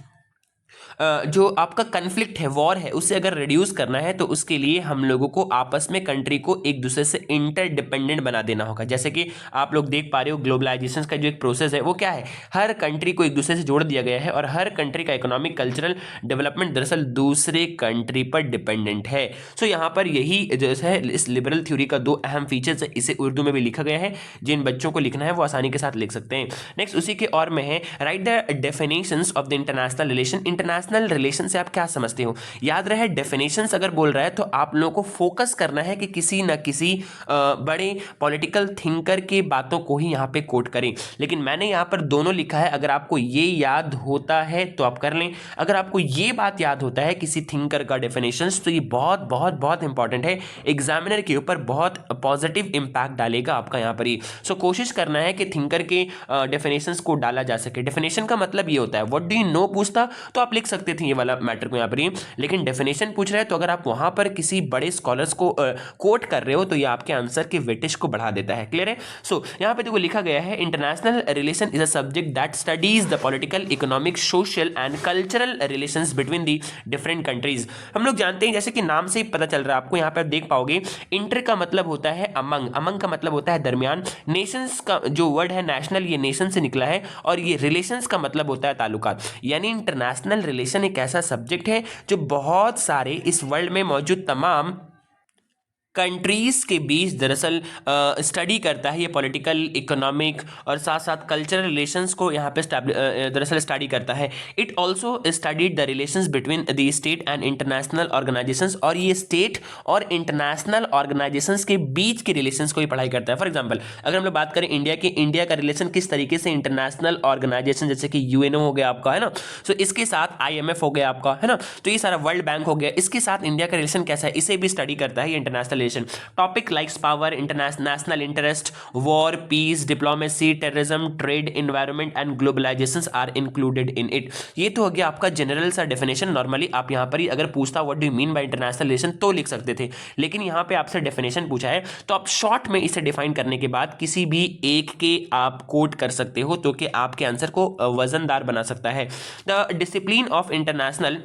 जो आपका कन्फ्लिक्ट है, वॉर है, उसे अगर रिड्यूस करना है तो उसके लिए हम लोगों को आपस में कंट्री को एक दूसरे से इंटरडिपेंडेंट बना देना होगा। जैसे कि आप लोग देख पा रहे हो ग्लोबलाइजेशन का जो एक प्रोसेस है वो क्या है, हर कंट्री को एक दूसरे से जोड़ दिया गया है और हर कंट्री का इकोनॉमिक कल्चरल डेवलपमेंट दरअसल दूसरे कंट्री पर डिपेंडेंट है। सो यहाँ पर यही जो है इस लिबरल थ्योरी का 2 अहम फीचर्स है। इसे उर्दू में भी लिखा गया है, जिन बच्चों को लिखना है वो आसानी के साथ लिख सकते हैं। नेक्स्ट उसी के और में है write the definitions of the international relation. International relation से आप क्या समझते हो? याद रहे डेफिनेशंस अगर बोल रहा है तो आप लोगों को फोकस करना है कि किसी न किसी बड़े पॉलिटिकल थिंकर के बातों को ही यहाँ पे कोट करें। लेकिन मैंने यहाँ पर दोनों लिखा है, अगर आपको ये याद होता है तो आप कर लें। अगर आपको ये बात याद होता है किसी थिंकर का डेफिनेशंस, तो ये बहुत बहुत बहुत इंपॉर्टेंट है, एग्जामिनर के ऊपर बहुत पॉजिटिव इंपैक्ट डालेगा आपका यहाँ पर ही। सो कोशिश करना है कि थिंकर के डेफिनेशंस को डाला जा सके। डेफिनेशन का मतलब ये होता है, व्हाट डू यू नो पूछता तो आप लिख सकते थे ये वाला मैटर को यहाँ पर ही, लेकिन डेफिनेशन पूछ रहा है तो अगर आप वहां पर किसी बड़े स्कॉलर्स को कोट कर रहे हो तो ये आपके आंसर के वेटेज को बढ़ा देता है। क्लियर है? सो यहाँ पे देखो लिखा गया है international relation is a subject that studies the political, economic, social and cultural relations between the different countries. हम लोग जानते हैं, जैसे कि नाम से ही पता चल रहा है आपको, यहाँ पर देख पाओगे इंटर का मतलब होता है अमंग, अमंग का मतलब होता है दरमियान, नेशंस का जो वर्ड है नेशनल ये नेशन से निकला है, और ये रिलेशंस का मतलब होता है ताल्लुकात। यानी इंटरनेशनल रिलेशन एक ऐसा सब्जेक्ट है जो बहुत सारे इस वर्ल्ड में मौजूद तमाम कंट्रीज़ के बीच दरअसल स्टडी करता है। ये पॉलिटिकल, इकोनॉमिक और साथ साथ कल्चरल रिलेशंस को यहाँ पे दरअसल स्टडी करता है। It also studied the relations between the state and international organisations, और ये स्टेट और इंटरनेशनल ऑर्गेनाइजेशंस के बीच के रिलेशंस को ही पढ़ाई करता है। फॉर एग्जाम्पल अगर हम लोग बात करें इंडिया की, इंडिया का रिलेशन किस तरीके से इंटरनेशनल ऑर्गेनाइजेशन जैसे कि यूएनओ हो गया आपका, है ना, सो इसके साथ आईएमएफ हो गया आपका, है ना, तो ये सारा वर्ल्ड बैंक हो गया, इसके साथ इंडिया का रिलेशन कैसा है इसे भी स्टडी करता है ये international relation. Topic likes power, international interest, war, peace, diplomacy, terrorism, trade, environment and globalisations are included in it. ये तो हो गया आपका जनरल सा डेफिनेशन। नॉर्मली आप यहां पर ही अगर पूछता what do you mean bye international relation तो लिख सकते थे, लेकिन यहां पे आपसे डेफिनेशन पूछा है तो आप शॉर्ट में इसे डिफाइन करने के बाद किसी भी एक के आप कोट कर सकते हो तो कि आपके आंसर को वजनदार बना सकता है। The discipline of international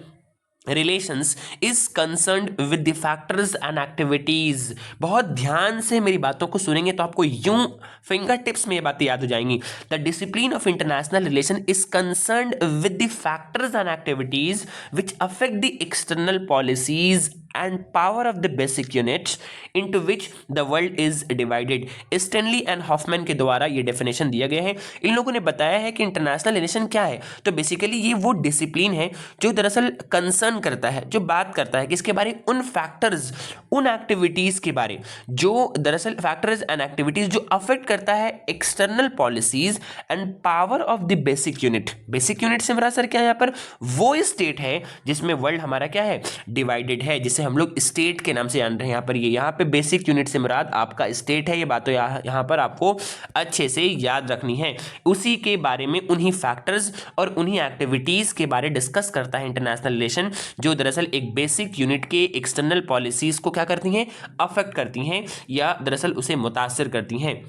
relations is concerned with the factors and activities. बहुत ध्यान से मेरी बातों को सुनेंगे तो आपको यूं फिंगर टिप्स में ये बातें याद हो जाएंगी। The discipline of international relation is concerned with the factors and activities which affect the external policies and power of the basic units into which the world is divided। Stanley and Hoffmann के द्वारा ये definition दिया गया है। इन लोगों ने बताया है कि इंटरनेशनल रिलेशन क्या है, तो बेसिकली ये वो डिसिप्लिन है जो दरअसल कंसर्न करता है, जो बात करता है किसके बारे, उन फैक्टर्स, उन एक्टिविटीज के बारे जो दरअसल फैक्टर्स एंड एक्टिविटीज जो अफेक्ट करता है external policies and power of the basic unit. Basic unit से मेरा सर क्या है, यहाँ पर वो स्टेट है जिसमें वर्ल्ड हमारा क्या है, डिवाइडेड है, जिसे हम लोग स्टेट के नाम से जान रहे हैं। यहाँ पर ये यहाँ पे बेसिक यूनिट से मुराद आपका स्टेट है। ये बात तो यहाँ पर आपको अच्छे से याद रखनी है। उसी के बारे में, उन्हीं फैक्टर्स और उन्हीं एक्टिविटीज के बारे डिस्कस करता है इंटरनेशनल रिलेशन, जो दरअसल एक बेसिक यूनिट के एक्सटर्नल पॉलिसीज को क्या करती हैं, अफेक्ट करती हैं या दरअसल उसे मुतासिर करती हैं।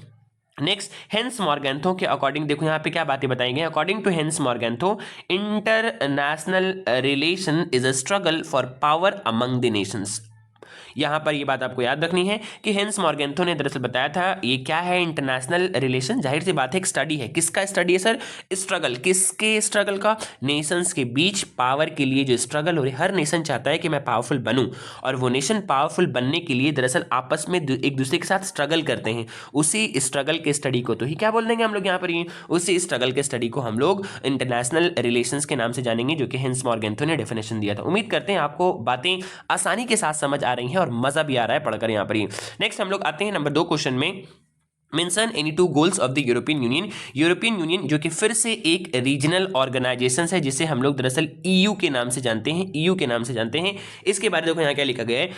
नेक्स्ट, हेंस मॉर्गेंथो के अकॉर्डिंग देखो यहाँ पे क्या बातें बताई गई। According to Hans Morgenthau, international relation is a struggle for power among the nations. यहाँ पर ये बात आपको याद रखनी है कि हेंस मॉर्गेंथो ने दरअसल बताया था ये क्या है इंटरनेशनल रिलेशन। जाहिर सी बात है एक स्टडी है, किसका स्टडी है सर, स्ट्रगल, किसके स्ट्रगल का, नेशंस के बीच पावर के लिए जो स्ट्रगल हो रही। हर नेशन चाहता है कि मैं पावरफुल बनूं और वो नेशन पावरफुल बनने के लिए दरअसल आपस में एक दूसरे के साथ स्ट्रगल करते हैं। उसी स्ट्रगल के स्टडी को तो ही क्या बोल देंगे हम लोग यहाँ पर, ये उसी स्ट्रगल के स्टडी को हम लोग इंटरनेशनल रिलेशंस के नाम से जानेंगे, जो कि हेंस मॉर्गेंथो ने डेफिनेशन दिया था। उम्मीद करते हैं आपको बातें आसानी के साथ समझ आ रही हैं और मजा भी आ रहा है पढ़कर यहाँ पर ही। नेक्स्ट हम लोग आते हैं नंबर 2 क्वेश्चन में। Mention any 2 goals of the European union. European union जो कि फिर से एक रीजनल ऑर्गेनाइजेशन है जिसे हम लोग दरअसल ईयू के नाम से जानते हैं, ईयू के नाम से जानते हैं। इसके बारे में देखो यहाँ क्या लिखा गया है,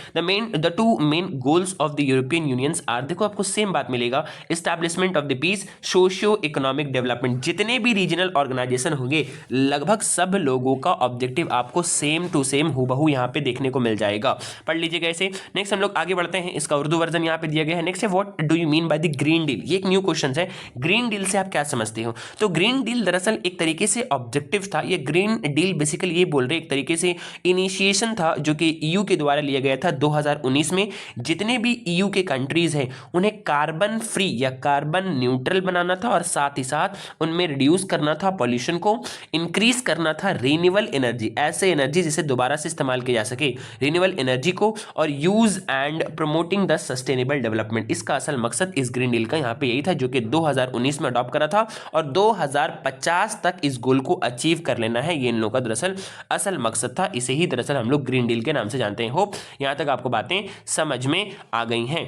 the 2 main goals of the European unions are, देखो आपको सेम बात मिलेगा, establishment of the peace, socio economic development. जितने भी रीजनल ऑर्गेनाइजेशन होंगे लगभग सब लोगों का ऑब्जेक्टिव आपको सेम टू सेम हूबहू यहाँ पे देखने को मिल जाएगा, पढ़ लीजिएगा इसे। नेक्स्ट हम लोग आगे बढ़ते हैं, इसका उर्दू वर्जन यहाँ पे दिया गया है। नेक्स्ट है what do you mean by the green deal. ये एक न्यू क्वेश्चन है। ग्रीन डील से आप क्या समझते हो, तो ग्रीन डील दरअसल एक तरीके से ऑब्जेक्टिव था। ये ग्रीन डील बेसिकली ये बोल रहे एक तरीके से इनिशिएशन था जो कि ईयू के द्वारा लिया गया था 2019 में। जितने भी ईयू के कंट्रीज हैं उन्हें कार्बन फ्री या कार्बन न्यूट्रल बनाना था और साथ ही साथ उनमें रिड्यूस करना था पॉल्यूशन को, इंक्रीज करना था रिन्यूएबल एनर्जी, ऐसे एनर्जी जिसे दोबारा से इस्तेमाल किया जा सके, रिन्यूएबल एनर्जी को, और use and promoting the sustainable development. इसका असल मकसद इस ग्रीन डील का यहाँ पे यही था जो कि 2019 में अडॉप्ट करा था और 2050 तक इस गोल को अचीव कर लेना है। ये इन लोगों का दरअसल असल मकसद था। इसे ही दरअसल हम लोग ग्रीन डील के नाम से जानते हैं। होप यहां तक आपको बातें समझ में आ गई हैं।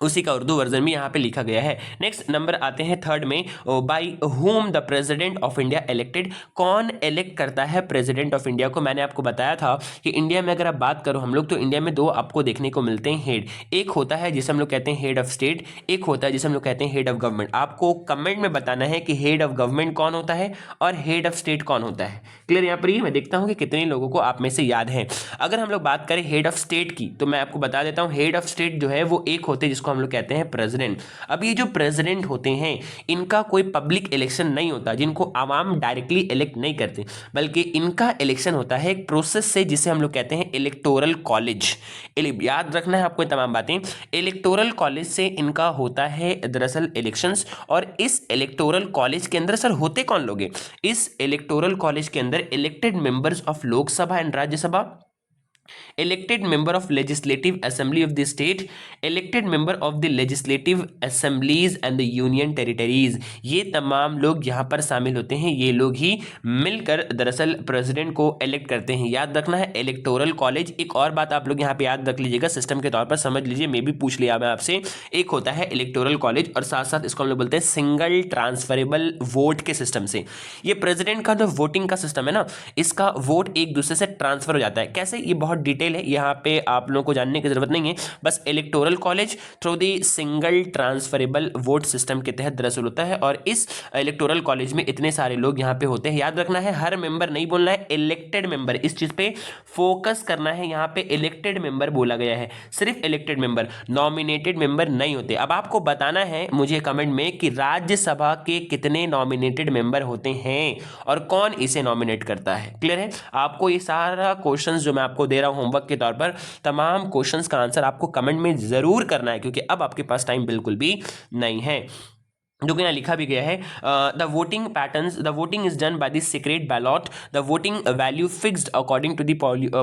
उसी का उर्दू वर्जन भी यहाँ पे लिखा गया है। नेक्स्ट नंबर आते हैं 3rd में, by whom the president of India elected. कौन इलेक्ट करता है प्रेसिडेंट ऑफ इंडिया को। मैंने आपको बताया था कि इंडिया में अगर आप बात करो हम लोग तो इंडिया में 2 आपको देखने को मिलते हैं हेड। एक होता है जिसे हम लोग कहते हैं हेड ऑफ स्टेट, एक होता है जिसे हम लोग कहते हैं हेड ऑफ गवर्नमेंट। आपको कमेंट में बताना है कि हेड ऑफ गवर्नमेंट कौन होता है और हेड ऑफ स्टेट कौन होता है। क्लियर यहाँ पर ही मैं देखता हूँ कि कितने लोगों को आप में से याद है। अगर हम लोग बात करें हेड ऑफ स्टेट की तो मैं आपको बता देता हूँ हेड ऑफ स्टेट जो है वो एक होते हैं जिसको जिसको हम लोग कहते हैं प्रेसिडेंट। अब ये जो प्रेसिडेंट होते हैं इनका कोई पब्लिक इलेक्शन नहीं होता, जिनको आवाम डायरेक्टली इलेक्ट नहीं करते, बल्कि इनका इलेक्शन होता है एक प्रोसेस से जिसे हम लोग कहते हैं इलेक्टोरल कॉलेज। याद रखना है आपको ये तमाम बातें। इलेक्टोरल कॉलेज से इनका होता है दरअसल इलेक्शंस, और इस इलेक्टोरल कॉलेज के अंदर सर होते कौन लोग हैं? इस इलेक्टोरल कॉलेज के अंदर elected members of Lok Sabha and Rajya Sabha, elected member of legislative assembly of the state, elected member of the legislative assemblies and the union territories, ये तमाम लोग यहाँ पर शामिल होते हैं। ये लोग ही मिलकर दरअसल प्रेसिडेंट को इलेक्ट करते हैं। याद रखना है इलेक्टोरल कॉलेज। एक और बात आप लोग यहाँ पे याद रख लीजिएगा, सिस्टम के तौर पर समझ लीजिए, मैं भी पूछ लिया मैं आपसे। एक होता है इलेक्टोरल कॉलेज और साथ साथ इसको हम लोग बोलते हैं सिंगल ट्रांसफरेबल वोट के सिस्टम से। ये प्रेसिडेंट का जो वोटिंग का सिस्टम है ना, इसका वोट एक दूसरे से ट्रांसफर हो जाता है। कैसे? ये बहुत डिटेल है, यहाँ पे आप लोगों को जानने की जरूरत नहीं है। बस electoral college through the single transferable vote system के तहत दरअसल होता है, और इस इलेक्टोरल कॉलेज में इतने सारे लोग यहाँ पे होते हैं। याद रखना है हर मेंबर नहीं बोलना है, इलेक्टेड मेंबर, इस चीज पे फोकस करना है। यहाँ पे इलेक्टेड मेंबर बोला गया है, सिर्फ इलेक्टेड मेंबर, नॉमिनेटेड मेंबर नहीं होते। अब आपको बताना है मुझे कमेंट में कि राज्यसभा के कितने नॉमिनेटेड मेंबर होते हैं और कौन इसे नॉमिनेट करता है। क्लियर है? आपको ये सारा क्वेश्चंस जो मैं आपको दे रहा हूं होमवर्क के तौर पर, तमाम क्वेश्चंस का आंसर आपको कमेंट में जरूर करना है, क्योंकि अब आपके पास टाइम बिल्कुल भी नहीं है। जो कि यहाँ लिखा भी गया है, the voting patterns, the voting is done by the secret ballot, the voting value fixed according to the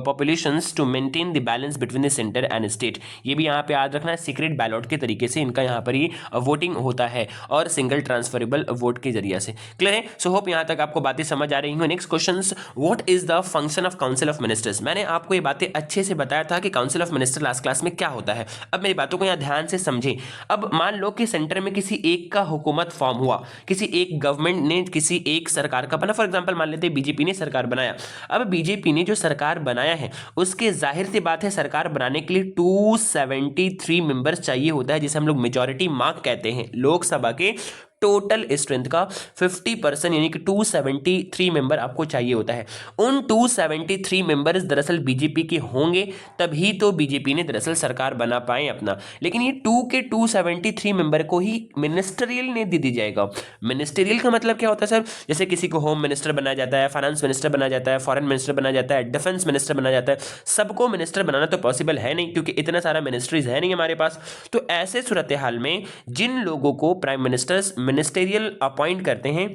populations to maintain the balance between the centre and state. ये भी यहाँ पे याद रखना है, सीक्रेट बैलॉट के तरीके से इनका यहाँ पर ये वोटिंग होता है और सिंगल ट्रांसफरेबल वोट के जरिए से। क्लियर है? सो होप यहाँ तक आपको बातें समझ आ रही हैं। Next question, what is the function of council of ministers? मैंने आपको ये बातें अच्छे से बताया था कि council of minister last class में क्या होता है। अब मेरी बातों को यहाँ ध्यान से समझे। अब मान लो कि सेंटर में किसी एक का हुकूमत फॉर्म हुआ, किसी एक गवर्नमेंट ने किसी एक सरकार का बना, फॉर एग्जांपल मान लेते हैं बीजेपी ने सरकार बनाया। अब बीजेपी ने जो सरकार बनाया है उसके जाहिर सी बात है सरकार बनाने के लिए 273 मेंबर्स चाहिए होता है, जिसे हम लोग मेजॉरिटी मार्क कहते हैं। लोकसभा के टोटल स्ट्रेंथ का 50% यानी कि 273 मेंबर आपको चाहिए होता है। उन 273 मेंबर्स दरअसल बीजेपी के होंगे, तभी तो बीजेपी ने दरअसल सरकार बना पाए अपना। लेकिन ये 273 मेंबर को ही मिनिस्टरियल ने दे दी जाएगा। मिनिस्टरियल का मतलब क्या होता है सर? जैसे किसी को होम मिनिस्टर बनाया जाता है, फाइनेंस मिनिस्टर बनाया जाता है, फॉरेन मिनिस्टर बनाया जाता है, डिफेंस मिनिस्टर बनाया जाता है। सबको मिनिस्टर बनाना तो पॉसिबल है नहीं, क्योंकि इतना सारा मिनिस्ट्रीज है नहीं हमारे पास। तो ऐसे सूरत हाल में जिन लोगों को प्राइम मिनिस्टर्स मिनिस्टेरियल अपॉइंट करते हैं,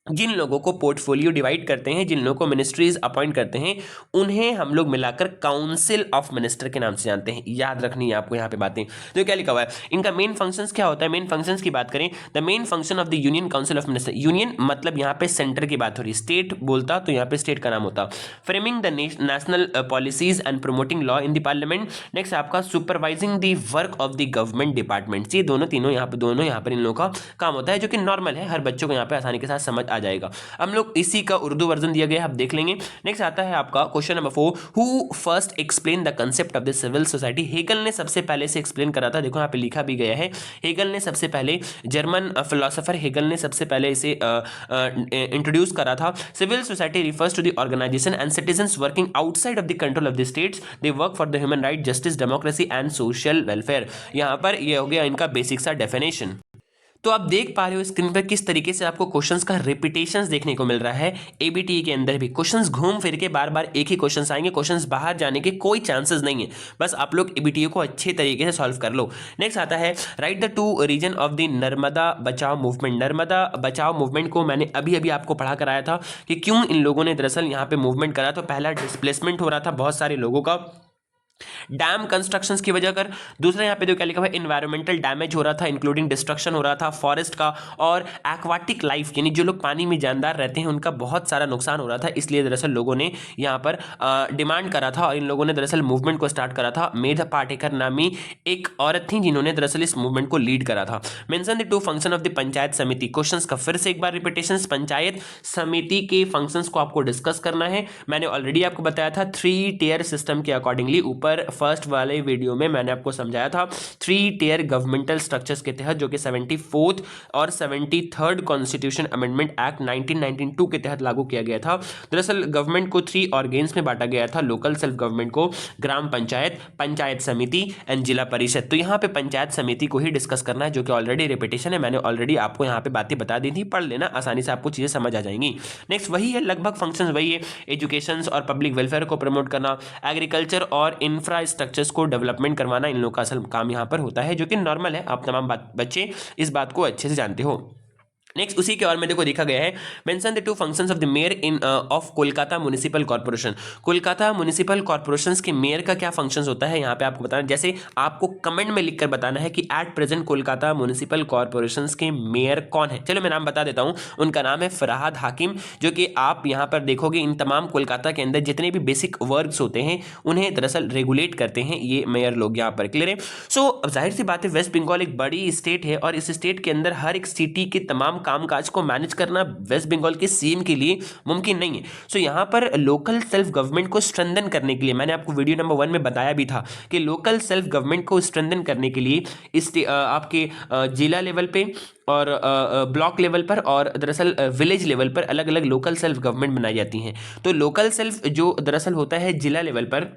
जिन लोगों को पोर्टफोलियो डिवाइड करते हैं, जिन लोगों को मिनिस्ट्रीज अपॉइंट करते हैं, उन्हें हम लोग मिलाकर काउंसिल ऑफ मिनिस्टर के नाम से जानते हैं। याद रखनी है आपको यहाँ पे बातें। तो क्या लिखा हुआ है, इनका मेन फंक्शंस क्या होता है? मेन फंक्शंस की बात करें, the main function of the union council of minister, union मतलब यहाँ पे सेंटर की बात हो रही है, स्टेट बोलता तो यहाँ पे स्टेट का नाम होता। Framing the national policies and promoting law in the parliament. Next आपका supervising the work of the government departments. ये दोनों तीनों यहाँ पर इन लोगों का काम होता है, जो कि नॉर्मल है, हर बच्चों को यहाँ पे आसानी के साथ समझ आ जाएगा। हम लोग इसी का उर्दू वर्जन दिया गया है, आप देख लेंगे। नेक्स्ट आता है आपका question number 4, who first explain the concept of the civil society. Hegel ने सबसे पहले से एक्सप्लेन करा था। देखो यहाँ पे लिखा भी गया है, हेगल ने सबसे पहले, जर्मन फिलोसोफर हेगल ने सबसे पहले इसे इंट्रोड्यूस करा था। Civil society refers to the organisation and citizens working outside of the control of the states, they work for the human right, justice, democracy and social welfare. यहाँ पर ये हो गया इनका बेसिक सा डेफिनेशन। तो आप देख पा रहे हो स्क्रीन पर किस तरीके से आपको क्वेश्चंस का रिपीटेशंस देखने को मिल रहा है। एबीटी के अंदर भी क्वेश्चंस घूम फिर के बार बार एक ही क्वेश्चंस आएंगे, क्वेश्चंस बाहर जाने के कोई चांसेस नहीं है। बस आप लोग एबीटी को अच्छे तरीके से सॉल्व कर लो। नेक्स्ट आता है, write the two reason of the Narmada Bachao movement. Narmada Bachao movement को मैंने अभी अभी आपको पढ़ा कराया था कि क्यों इन लोगों ने दरअसल यहाँ पे मूवमेंट करा। तो पहला डिस्प्लेसमेंट हो रहा था बहुत सारे लोगों का डैम कंस्ट्रक्शंस की वजह कर। दूसरा यहाँ पे जो क्या लिखा हुआ है, इन्वायरमेंटल डैमेज हो रहा था, इंक्लूडिंग डिस्ट्रक्शन हो रहा था फॉरेस्ट का, और एक्वाटिक लाइफ यानी जो लोग पानी में जानदार रहते हैं उनका बहुत सारा नुकसान हो रहा था। इसलिए दरअसल लोगों ने यहाँ पर डिमांड करा था और इन लोगों ने दरअसल मूवमेंट को स्टार्ट करा था। मेधा पाटेकर नामी एक औरत थी जिन्होंने दरअसल इस मूवमेंट को लीड करा था। Mention the two function of the panchayat समिति। क्वेश्चंस का फिर से एक बार रिपीटेशन, पंचायत समिति के फंक्शंस को आपको डिस्कस करना है। मैंने ऑलरेडी आपको बताया था 3 टियर सिस्टम के अकॉर्डिंगली ऊपर ऊपर फर्स्ट वाले वीडियो में मैंने आपको समझाया था 3 टियर गवर्नमेंटल स्ट्रक्चर्स के तहत, जो कि 74th और 73rd कॉन्स्टिट्यूशन अमेंडमेंट एक्ट 1992 के तहत लागू किया गया था। दरअसल गवर्नमेंट को 3 ऑर्गेन्स में बांटा गया था, लोकल सेल्फ गवर्नमेंट को ग्राम पंचायत, पंचायत समिति एंड जिला परिषद। तो यहाँ पे पंचायत समिति को ही डिस्कस करना है, जो कि ऑलरेडी रिपीटेशन है, मैंने ऑलरेडी आपको यहाँ पे बातें बता दी थी, पढ़ लेना, आसानी से आपको चीजें समझ आ जाएंगी। नेक्स्ट वही है, लगभग फंक्शंस वही है, एजुकेशन और पब्लिक वेलफेयर को प्रमोट करना, एग्रीकल्चर और इंफ्रास्ट्रक्चर्स को डेवलपमेंट करवाना, इन लोगों का असल काम यहाँ पर होता है, जो कि नॉर्मल है, आप तमाम बच्चे इस बात को अच्छे से जानते हो। नेक्स्ट उसी के और में देखो देखा गया है, mention the 2 functions of the mayor in of Kolkata municipal corporation. Kolkata municipal corporations के मेयर का क्या फंक्शंस होता है, यहाँ पे आपको बताना, जैसे आपको कमेंट में लिखकर बताना है कि at present Kolkata municipal corporations के मेयर कौन है। चलो मैं नाम बता देता हूँ, उनका नाम है फरहाद हाकिम, जो कि आप यहाँ पर देखोगे इन तमाम कोलकाता के अंदर जितने भी बेसिक वर्क्स होते हैं उन्हें दरअसल रेगुलेट करते हैं ये मेयर लोग यहाँ पर। क्लियर है? सो अब जाहिर सी बात है, वेस्ट बंगाल एक बड़ी स्टेट है और इस स्टेट के अंदर हर एक सिटी के तमाम कामकाज को मैनेज करना वेस्ट बंगाल के सीएम के लिए मुमकिन नहीं है। सो यहाँ पर लोकल सेल्फ गवर्नमेंट को स्ट्रेंथन करने के लिए, मैंने आपको वीडियो नंबर 1 में बताया भी था कि लोकल सेल्फ गवर्नमेंट को स्ट्रेंथन करने के लिए इस आपके जिला लेवल पे और ब्लॉक लेवल पर और दरअसल विलेज लेवल पर अलग अलग लोकल सेल्फ गवर्नमेंट बनाई जाती हैं। तो लोकल सेल्फ जो दरअसल होता है जिला लेवल पर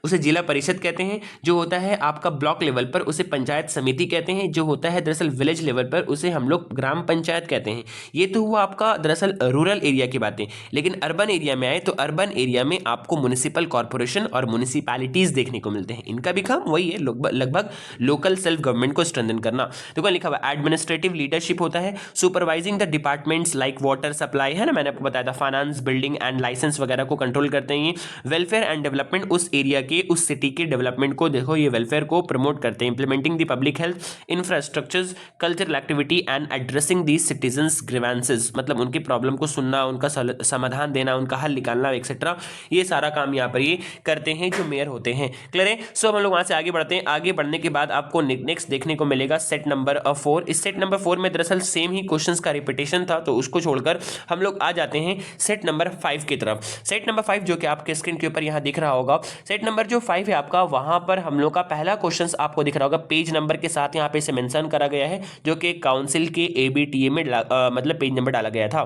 उसे जिला परिषद कहते हैं, जो होता है आपका ब्लॉक लेवल पर उसे पंचायत समिति कहते हैं, जो होता है दरअसल विलेज लेवल पर उसे हम लोग ग्राम पंचायत कहते हैं। ये तो हुआ आपका दरअसल रूरल एरिया की बातें। लेकिन अर्बन एरिया में आए तो अर्बन एरिया में आपको म्युनिसिपल कॉर्पोरेशन और म्युनिसिपैलिटीज देखने को मिलते हैं। इनका भी काम वही है, लगभग लोकल सेल्फ गवर्नमेंट को स्ट्रेंथन करना। देखो लिखा हुआ एडमिनिस्ट्रेटिव लीडरशिप होता है, supervising the departments like water supply, है ना, मैंने आपको बताया था, फाइनेंस, बिल्डिंग एंड लाइसेंस वगैरह को कंट्रोल करते हैं। वेलफेयर एंड डेवलपमेंट, उस एरिया के उस सिटी के डेवलपमेंट को देखो ये वेलफेयर को प्रमोट करते हैं। Implementing the public health infrastructures, cultural activity and addressing the citizens grievances, मतलब उनकी प्रॉब्लम को सुनना, उनका समाधान देना, उनका हल निकालना एक्सेट्रा, ये सारा काम यहाँ पर ये करते हैं जो मेयर होते हैं। क्लियर है? सो हम लोग वहां से आगे बढ़ते हैं। आगे बढ़ने के बाद आपको नेक्स्ट देखने को मिलेगा सेट नंबर 4। इस सेट नंबर 4 में दरअसल सेम ही क्वेश्चंस का रिपीटेशन था, तो उसको छोड़कर हम लोग आ जाते हैं सेट नंबर 5 की तरफ। सेट नंबर 5 जो कि आपके स्क्रीन के ऊपर यहाँ दिख रहा होगा, सेट नंबर जो 5 है आपका, वहां पर हम लोग का पहला क्वेश्चन आपको दिख रहा होगा, पेज नंबर के साथ यहाँ पे इसे मेंशन करा गया है, जो कि काउंसिल के ABTA में मतलब पेज नंबर डाला गया था।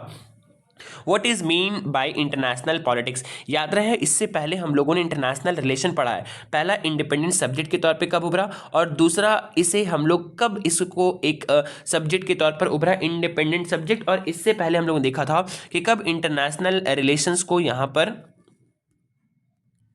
What is mean by international politics? याद रहे इससे पहले हम लोगों ने इंटरनेशनल रिलेशन पढ़ा है। पहला इंडिपेंडेंट सब्जेक्ट के तौर पे कब उभरा, और दूसरा इसे हम लोग कब इसको एक सब्जेक्ट के तौर पर उभरा, इंडिपेंडेंट सब्जेक्ट। और इससे पहले हम लोगों ने देखा था कि कब इंटरनेशनल रिलेशंस को यहाँ पर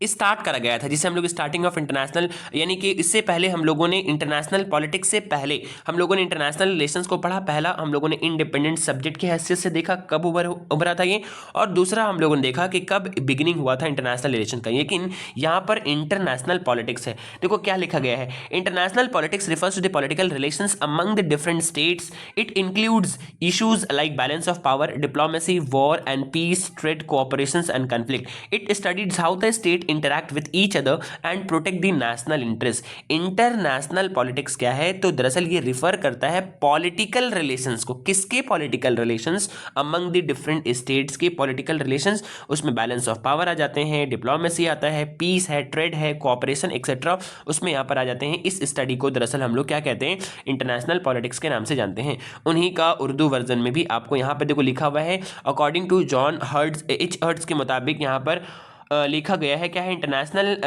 स्टार्ट करा गया था, जिसे हम लोग स्टार्टिंग ऑफ इंटरनेशनल, यानी कि इससे पहले हम लोगों ने इंटरनेशनल पॉलिटिक्स से पहले हम लोगों ने इंटरनेशनल रिलेशंस को पढ़ा। पहला हम लोगों ने इंडिपेंडेंट सब्जेक्ट की हैसियत से देखा कब उभरा था ये, और दूसरा हम लोगों ने देखा कि कब बिगिनिंग हुआ था इंटरनेशनल रिलेशन का। लेकिन यहाँ पर इंटरनेशनल पॉलिटिक्स है, देखो क्या लिखा गया है, international politics refers to the political relations among the different states. It includes issues like balance of power, diplomacy, war and peace, trade, cooperations and conflict. It studies how the state interact with each other and protect the national interest। International politics क्या है, तो दरअसल ये refer करता है political relations को। किसके political relations? Among the different states के पॉलिटिकल रिलेशंस। उसमें बैलेंस ऑफ पावर आ जाते हैं, डिप्लोमेसी आता है, पीस है, ट्रेड है, कोऑपरेशन एक्सेट्रा, उसमें यहाँ पर आ जाते हैं। इस स्टडी को दरअसल हम लोग क्या कहते हैं, इंटरनेशनल पॉलिटिक्स के नाम से जानते हैं। उन्हीं का उर्दू वर्जन में भी आपको यहाँ पर देखो लिखा हुआ है, according to John Hertz, H. के मुताबिक यहाँ पर लिखा गया है क्या है, international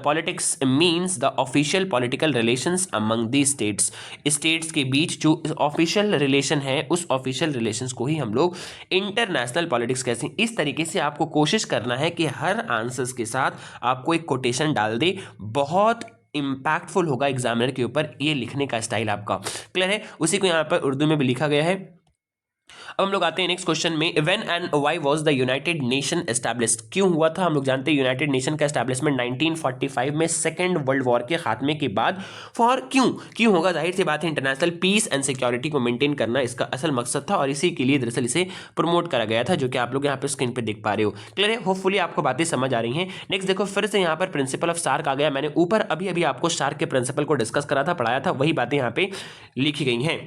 politics means the official political relations among the states. States के बीच जो ऑफिशियल रिलेशन है, उस ऑफिशियल रिलेशंस को ही हम लोग इंटरनेशनल पॉलिटिक्स कहते हैं। इस तरीके से आपको कोशिश करना है कि हर आंसर्स के साथ आपको एक कोटेशन डाल दे, बहुत इंपैक्टफुल होगा एग्जामिनर के ऊपर ये लिखने का स्टाइल आपका। क्लियर है? उसी को यहाँ पर उर्दू में भी लिखा गया है। अब हम लोग आते हैं नेक्स्ट क्वेश्चन में, when and why was the United nation established? क्यों हुआ था? हम लोग जानते हैं यूनाइटेड नेशन का एस्टैब्लिशमेंट 1945 में सेकेंड वर्ल्ड वॉर के खात्मे के बाद। फॉर क्यों होगा? जाहिर सी बात है, इंटरनेशनल पीस एंड सिक्योरिटी को मेंटेन करना इसका असल मकसद था, और इसी के लिए दरअसल इसे प्रमोट करा गया था, जो कि आप लोग यहाँ पे स्क्रीन पे देख पा रहे हो। क्लियर है? होपफुली आपको बातें समझ आ रही हैं। नेक्स्ट देखो, फिर से यहाँ पर प्रिंसिपल ऑफ सार्क आ गया। मैंने ऊपर अभी आपको सार्क के प्रिंसिपल को डिस्कस करा था, पढ़ाया था, वही बातें यहाँ पे लिखी गई हैं।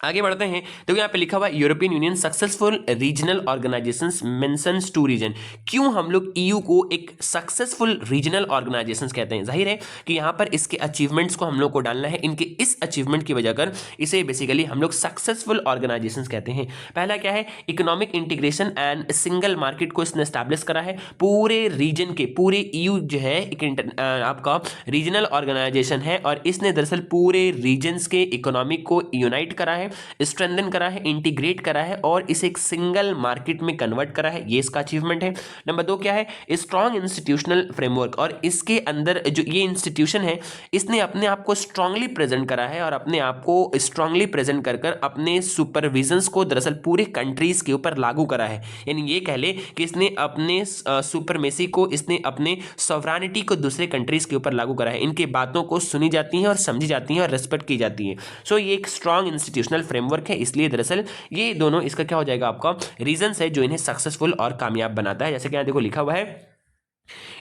आगे बढ़ते हैं। तो यहाँ पे लिखा हुआ European union successful regional organisations mentions two reason. क्यों हम लोग ईयू को एक सक्सेसफुल रीजनल ऑर्गेनाइजेशंस कहते हैं? जाहिर है कि यहाँ पर इसके अचीवमेंट्स को हम लोग को डालना है, इनके इस अचीवमेंट की वजह कर इसे बेसिकली हम लोग सक्सेसफुल ऑर्गेनाइजेशंस कहते हैं। पहला क्या है? Economic integration and single market को इसने एस्टैब्लिश करा है। पूरे रीजन के, पूरे ईयू जो है एक आपका रीजनल ऑर्गेनाइजेशन है और इसने दरअसल पूरे रीजन्स के इकोनॉमिक को यूनाइट करा है, स्ट्रेंथन करा है, इंटीग्रेट करा है और इसे एक सिंगल मार्केट में कन्वर्ट करा है। ये इसका अचीवमेंट है। नंबर 2 क्या है? स्ट्रॉन्ग इंस्टीट्यूशनल फ्रेमवर्क, और इसके अंदर जो ये इंस्टीट्यूशन है इसने अपने आप को स्ट्रांगली प्रेजेंट करा है और अपने आप को स्ट्रांगली प्रेजेंट कर कर अपने सुपरविजन्स को दरअसल पूरे कंट्रीज के ऊपर लागू करा है। यानी ये कह ले कि इसने अपने सुपरमेसी को, इसने अपने सॉवरेनिटी को दूसरे कंट्रीज के ऊपर लागू करा है। इनकी बातों को सुनी जाती हैं और समझी जाती हैं और रेस्पेक्ट की जाती है। सो ये एक स्ट्रॉन्ग इंस्टीट्यूशनल फ्रेमवर्क है, इसलिए दरअसल ये दोनों इसका क्या हो जाएगा आपका रीजंस है जो इन्हें सक्सेसफुल और कामयाब बनाता है। जैसे कि यहां देखो लिखा हुआ है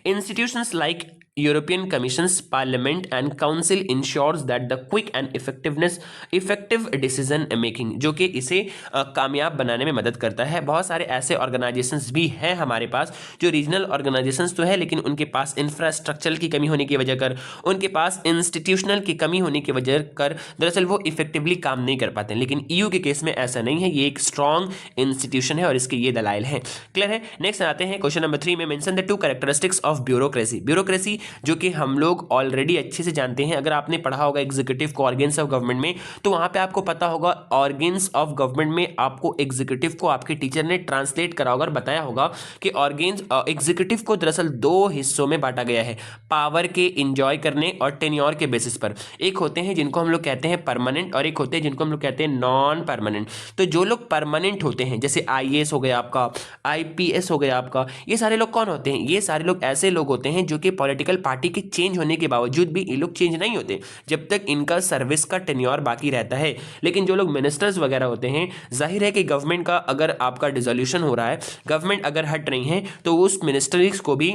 institutions like European Commission's Parliament and Council ensures that the quick and effective decision making, जो कि इसे कामयाब बनाने में मदद करता है। बहुत सारे ऐसे ऑर्गेनाइजेशंस भी हैं हमारे पास जो रीजनल ऑर्गेनाइजेशंस तो है, लेकिन उनके पास इंफ्रास्ट्रक्चर की कमी होने की वजह कर, उनके पास इंस्टीट्यूशनल की कमी होने की वजह कर दरअसल वो इफेक्टिवली काम नहीं कर पाते। लेकिन ईयू के केस में ऐसा नहीं है, ये एक स्ट्रॉन्ग इंस्टीट्यूशन है और इसके ये दलाइल हैं। क्लियर है? नेक्स्ट आते हैं क्वेश्चन नंबर 3 में, mention the 2 characteristics of bureaucracy. Bureaucracy जो कि हम लोग ऑलरेडी अच्छे से जानते हैं, अगर आपने पढ़ा होगा एग्जीक्यूटिव को ऑर्गेन्स ऑफ गवर्नमेंट में, तो वहां पे आपको पता होगा ऑर्गेन्स ऑफ गवर्नमेंट में आपको एग्जीक्यूटिव को आपके टीचर ने ट्रांसलेट करा होगा और बताया होगा कि ऑर्गेन्स एग्जीक्यूटिव को दरअसल 2 हिस्सों में बांटा गया है, पावर के इंजॉय करने और टेन्योर के बेसिस पर। एक होते हैं जिनको हम लोग कहते हैं परमानेंट और एक होते हैं जिनको हम लोग कहते हैं नॉन परमानेंट। तो जो लोग परमानेंट होते हैं, जैसे आईएएस हो गया आपका, आईपीएस हो गया आपका, ये सारे लोग कौन होते हैं? ये सारे लोग ऐसे लोग होते हैं जो कि पॉलिटिकल पार्टी के चेंज होने के बावजूद भी ये लोग चेंज नहीं होते जब तक इनका सर्विस का टेन्योर बाकी रहता है। लेकिन जो लोग मिनिस्टर्स वगैरह होते हैं, जाहिर है कि गवर्नमेंट का अगर आपका डिसोल्यूशन हो रहा है, गवर्नमेंट अगर हट रही है, तो उस मिनिस्ट्रीज को भी,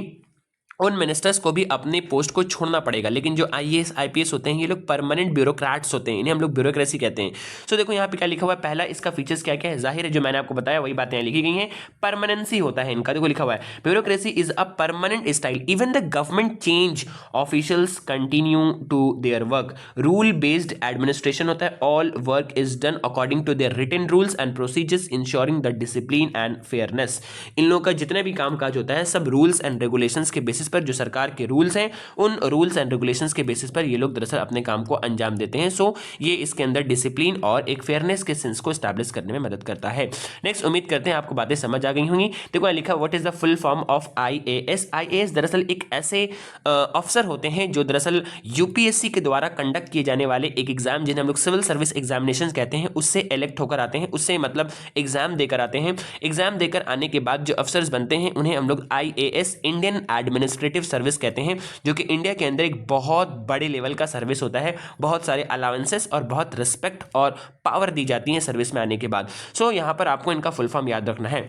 उन मिनिस्टर्स को भी अपने पोस्ट को छोड़ना पड़ेगा। लेकिन जो आईएएस आईपीएस होते हैं ये लोग परमानेंट ब्यूरोक्रेट्स होते हैं, इन्हें हम लोग ब्यूरोक्रेसी कहते हैं। सो देखो यहाँ पे क्या लिखा हुआ है, पहला इसका फीचर्स क्या क्या है, जाहिर है जो मैंने आपको बताया वही बातें लिखी गई हैं। परमानेंसी होता है इनका, देखो लिखा हुआ है bureaucracy is a permanent style, even the government change officials continue to their work. Rule based administration होता है, all work is done according to their written rules and procedures ensuring the discipline and fairness. इन लोगों का जितना भी काम काज होता है सब रूल्स एंड रेगुलेशंस के बेसिस पर, जो सरकार के रूल्स हैं उन रूल्स एंड रेगुलेशंस के बेसिस पर ये लोग दरअसल अपने काम को अंजाम देते हैं। सो ये इसके अंदर डिसिप्लिन और एक फेयरनेस के सेंस को एस्टैब्लिश करने में मदद करता है। नेक्स्ट, उम्मीद करते हैं आपको बातें समझ आ गई होंगी। देखो लिखा what is the full form of IAS. IAS दरअसल एक ऐसे अफसर होते हैं जो दरअसल यूपीएससी के द्वारा कंडक्ट किए जाने वाले एक एग्जाम, जिन्हें हम लोग सिविल सर्विस एग्जामिनेशन कहते हैं, उससे इलेक्ट होकर आते हैं, उससे मतलब एग्जाम देकर आते हैं। एग्जाम देकर आने के बाद जो अफसर्स बनते हैं उन्हें हम लोग आईएएस, इंडियन एडमिनिस्ट्रेटिव सर्विस कहते हैं, जो कि इंडिया के अंदर एक बहुत बड़े लेवल का सर्विस होता है। बहुत सारे अलाउंसेस और बहुत रिस्पेक्ट और पावर दी जाती है सर्विस में आने के बाद। सो यहाँ पर आपको इनका फुल फॉर्म याद रखना है।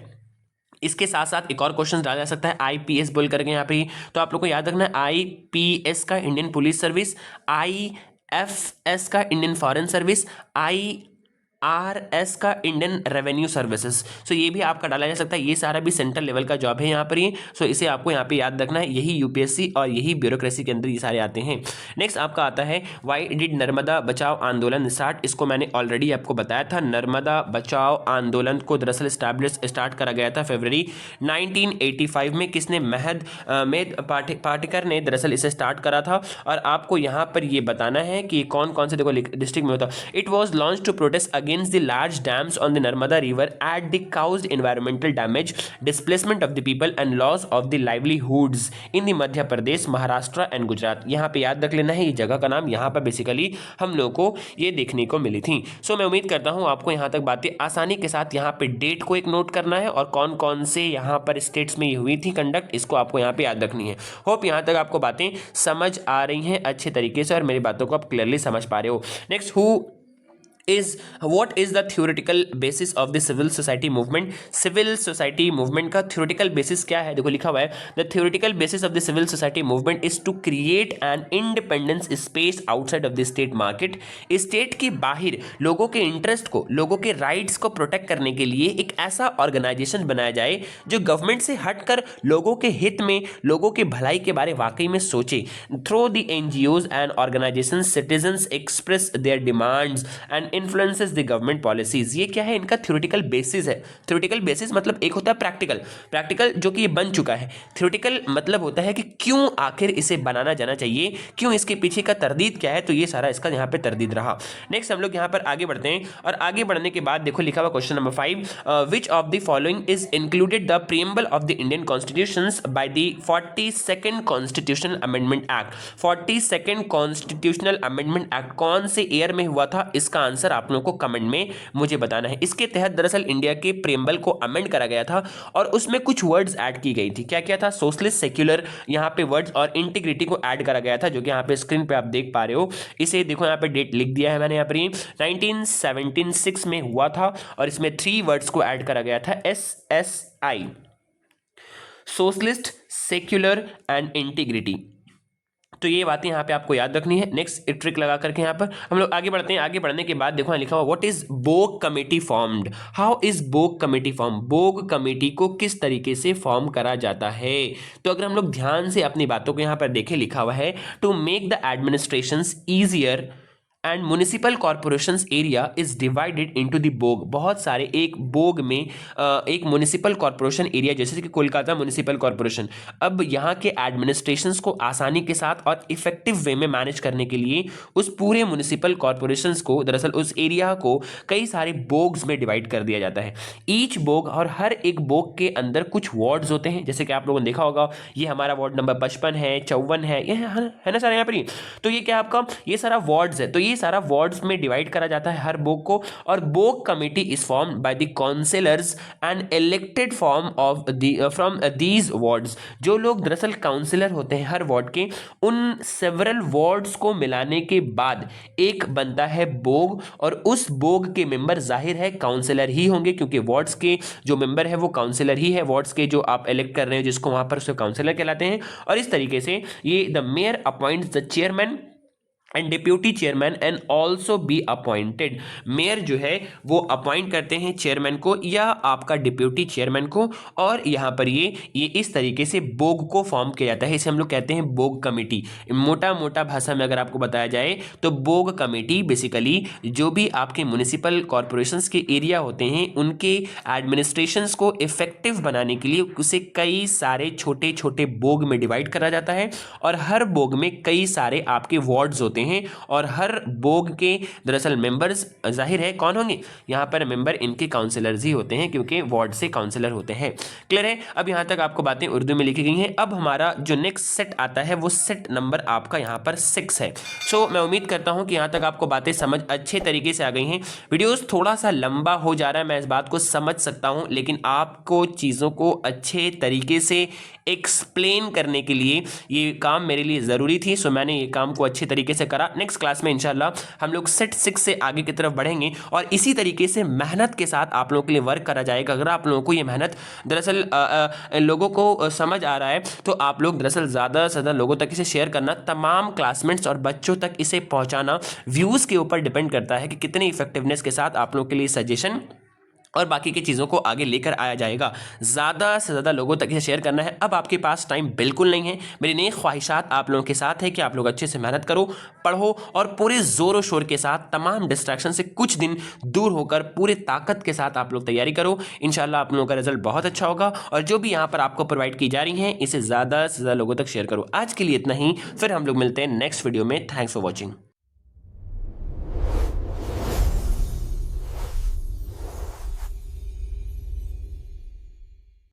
इसके साथ साथ एक और क्वेश्चन डाला जा सकता है आईपीएस बोल करके यहाँ पे, तो आप लोग को याद रखना है आईपीएस का इंडियन पुलिस सर्विस, आईएफएस का इंडियन फॉरेन सर्विस, आईआरएस का इंडियन रेवेन्यू सर्विसेज। सो ये भी आपका डाला जा सकता है, ये सारा भी सेंट्रल लेवल का जॉब है यहाँ पर ही। सो इसे आपको यहाँ पे याद रखना है, यही यूपीएससी और यही ब्यूरोक्रेसी के अंदर ये सारे आते हैं। नेक्स्ट आपका आता है व्हाई डिड नर्मदा बचाओ आंदोलन स्टार्ट। इसको मैंने ऑलरेडी आपको बताया था, नर्मदा बचाओ आंदोलन को दरअसल स्टार्ट करा गया था फरवरी 1985 में। किसने? मेद पाटिकर ने दरअसल इसे स्टार्ट करा था। और आपको यहाँ पर ये बताना है कि कौन कौन से देखो डिस्ट्रिक्ट में होता। It was launch to protest against the large dams on the Narmada River at the caused environmental damage, displacement of the people and loss of the livelihoods in the Madhya Pradesh, Maharashtra and Gujarat। यहाँ पे याद रख लेना है ये जगह का नाम, यहाँ पर बेसिकली हम लोगों को ये देखने को मिली थी। सो मैं उम्मीद करता हूँ आपको यहाँ तक बातें आसानी के साथ, यहाँ पे डेट को एक नोट करना है और कौन कौन से यहाँ पर स्टेट्स में ये हुई थी कंडक्ट, इसको आपको यहाँ पे याद रखनी है। होप यहाँ तक आपको बातें समझ आ रही हैं अच्छे तरीके से और मेरी बातों को आप क्लियरली समझ पा रहे हो। Next, who what is the theoretical basis of the civil society movement. Civil society movement का थ्योरेटिकल बेसिस क्या है? देखो लिखा हुआ है, the theoretical basis of the civil society movement is to create an independence space outside of the state market. State के बाहर लोगों के इंटरेस्ट को, लोगों के राइट्स को प्रोटेक्ट करने के लिए एक ऐसा ऑर्गेनाइजेशन बनाया जाए जो गवर्नमेंट से हटकर लोगों के हित में, लोगों के भलाई के बारे वाकई में सोचे। Through the NGOs and organization citizens express their demands and influences the government policies. ये क्या है? इनका थ्योरेटिकल बेसिस है। थ्योरेटिकल बेसिस मतलब एक होता है प्रैक्टिकल, प्रैक्टिकल जो कि ये बन चुका है। थ्योरेटिकल मतलब होता है कि क्यों आखिर इसे बनाना जाना चाहिए, क्यों इसके पीछे का तरदीद क्या है, तो ये सारा इसका यहाँ पे तरदीद रहा। नेक्स्ट हम लोग यहाँ पर आगे बढ़ते हैं, और आगे बढ़ने के बाद देखो लिखा हुआ question number 5, which of the following is included the preamble of the Indian constitution by the 42nd constitutional amendment act. 42nd constitutional amendment act कौन से ईयर में हुआ था? इसका आंसर आप लोगों को कमेंट में मुझे बताना है। इसके तहत दरअसल इंडिया के प्रीएम्बल को अमेंड करा गया था और उसमें कुछ वर्ड्स ऐड की गई थी। क्या क्या था? सोशलिस्ट, सेक्युलर, यहाँ पे वर्ड्स और इंटीग्रिटी को ऐड करा गया था, जो कि यहाँ पे स्क्रीन पे आप देख पा रहे हो। इसे देखो यहाँ पे डेट लिख दिया है मैंने, यहाँ पर 1976 में हुआ था और इसमें 3 वर्ड्स को ऐड करा गया था, SSI, socialist, secular and integrity. तो ये बातें यहाँ पे आपको याद रखनी है। नेक्स्ट ट्रिक लगा करके यहाँ पर हम लोग आगे बढ़ते हैं। आगे बढ़ने के बाद देखो लिखा हुआ, what is borough committee formed. How is borough committee form. Borough committee को किस तरीके से फॉर्म करा जाता है? तो अगर हम लोग ध्यान से अपनी बातों को यहाँ पर देखें, लिखा हुआ है to make the administrations easier and municipal corporations area is divided into the borough. बहुत सारे एक बोग में एक म्युनिसिपल कॉर्पोरेशन एरिया, जैसे कि कोलकाता म्युनिसिपल कॉर्पोरेशन, अब यहाँ के एडमिनिस्ट्रेशंस को आसानी के साथ और इफेक्टिव वे में मैनेज करने के लिए उस पूरे म्युनिसिपल कॉर्पोरेशंस को, दरअसल उस एरिया को कई सारे बोग्स में डिवाइड कर दिया जाता है। ईच बोग, और हर एक बोग के अंदर कुछ वार्ड्स होते हैं, जैसे कि आप लोगों ने देखा होगा ये हमारा वार्ड नंबर 55 है, 54 है, ये है ना सारे यहाँ पर ही। तो ये क्या आपका, ये सारा वार्ड्स है। तो ये सारा वार्ड्स में डिवाइड करा जाता है हर बोग को, और borough committee is formed by the councillors and elected from these wards. जो लोग दरअसल काउंसिलर होते हैं हर वार्ड के, उन सेवरल वार्ड्स को मिलाने के बाद एक बनता है बोग, और उस बोग के मेंबर जाहिर है काउंसिलर ही होंगे, क्योंकि वार्ड्स के जो मेंबर है वो काउंसिलर ही है। वार्ड्स के जो आप इलेक्ट कर रहे हो जिसको, वहां पर उसको काउंसिलर कहलाते हैं। और इस तरीके से ये the mayor appoints the chairman and deputy chairman and also be appointed. Mayor जो है वो अपॉइंट करते हैं चेयरमैन को या आपका डिप्यूटी चेयरमैन को, और यहाँ पर ये इस तरीके से बोग को फॉर्म किया जाता है। इसे हम लोग कहते हैं बोग कमेटी। मोटा मोटा भाषा में अगर आपको बताया जाए तो बोग कमेटी बेसिकली जो भी आपके म्युनिसिपल कॉर्पोरेशंस के एरिया होते हैं उनके एडमिनिस्ट्रेशंस को इफेक्टिव बनाने के लिए उसे कई सारे छोटे छोटे बोग में डिवाइड करा जाता है, और हर बोग में कई सारे आपके वार्ड्स होते हैं, और हर बोग के दरअसल मेंबर्स जाहिर है कौन होंगे, यहां पर मेंबर इनके काउंसिलर्स ही होते हैं, क्योंकि वार्ड से काउंसिलर होते हैं। क्लियर है? अब यहां तक आपको बातें उर्दू में लिखी गई हैं। अब हमारा जो नेक्स्ट सेट आता है वो सेट नंबर आपका यहां पर 6 है। सो मैं उम्मीद करता हूं कि यहां तक आपको बातें समझ अच्छे तरीके से आ गई हैं। वीडियोस थोड़ा सा लंबा हो जा रहा है, मैं इस बात को समझ सकता हूं, लेकिन आपको चीज़ों को अच्छे तरीके से एक्सप्लेन करने के लिए ये काम मेरे लिए ज़रूरी थी। सो मैंने ये काम को अच्छे तरीके से करा। नेक्स्ट क्लास में इंशाल्लाह हम लोग सेट 6 से आगे की तरफ बढ़ेंगे, और इसी तरीके से मेहनत के साथ आप लोगों के लिए वर्क करा जाएगा। अगर आप लोगों को ये मेहनत दरअसल लोगों को समझ आ रहा है, तो आप लोग दरअसल ज़्यादा से ज़्यादा लोगों तक इसे शेयर करना, तमाम क्लासमेट्स और बच्चों तक इसे पहुँचाना व्यूज़ के ऊपर डिपेंड करता है कि कितनी इफेक्टिवनेस के साथ आप लोगों के लिए सजेशन और बाकी की चीज़ों को आगे लेकर आया जाएगा। ज़्यादा से ज़्यादा लोगों तक इसे शेयर करना है। अब आपके पास टाइम बिल्कुल नहीं है। मेरी नई ख्वाहिशात आप लोगों के साथ है कि आप लोग अच्छे से मेहनत करो, पढ़ो, और पूरे ज़ोर शोर के साथ तमाम डिस्ट्रैक्शन से कुछ दिन दूर होकर पूरे ताकत के साथ आप लोग तैयारी करो। इंशाल्लाह आप लोगों का रिजल्ट बहुत अच्छा होगा, और जो भी यहाँ पर आपको प्रोवाइड की जा रही हैं इसे ज़्यादा से ज़्यादा लोगों तक शेयर करो। आज के लिए इतना ही, फिर हम लोग मिलते हैं नेक्स्ट वीडियो में। Thanks for watching.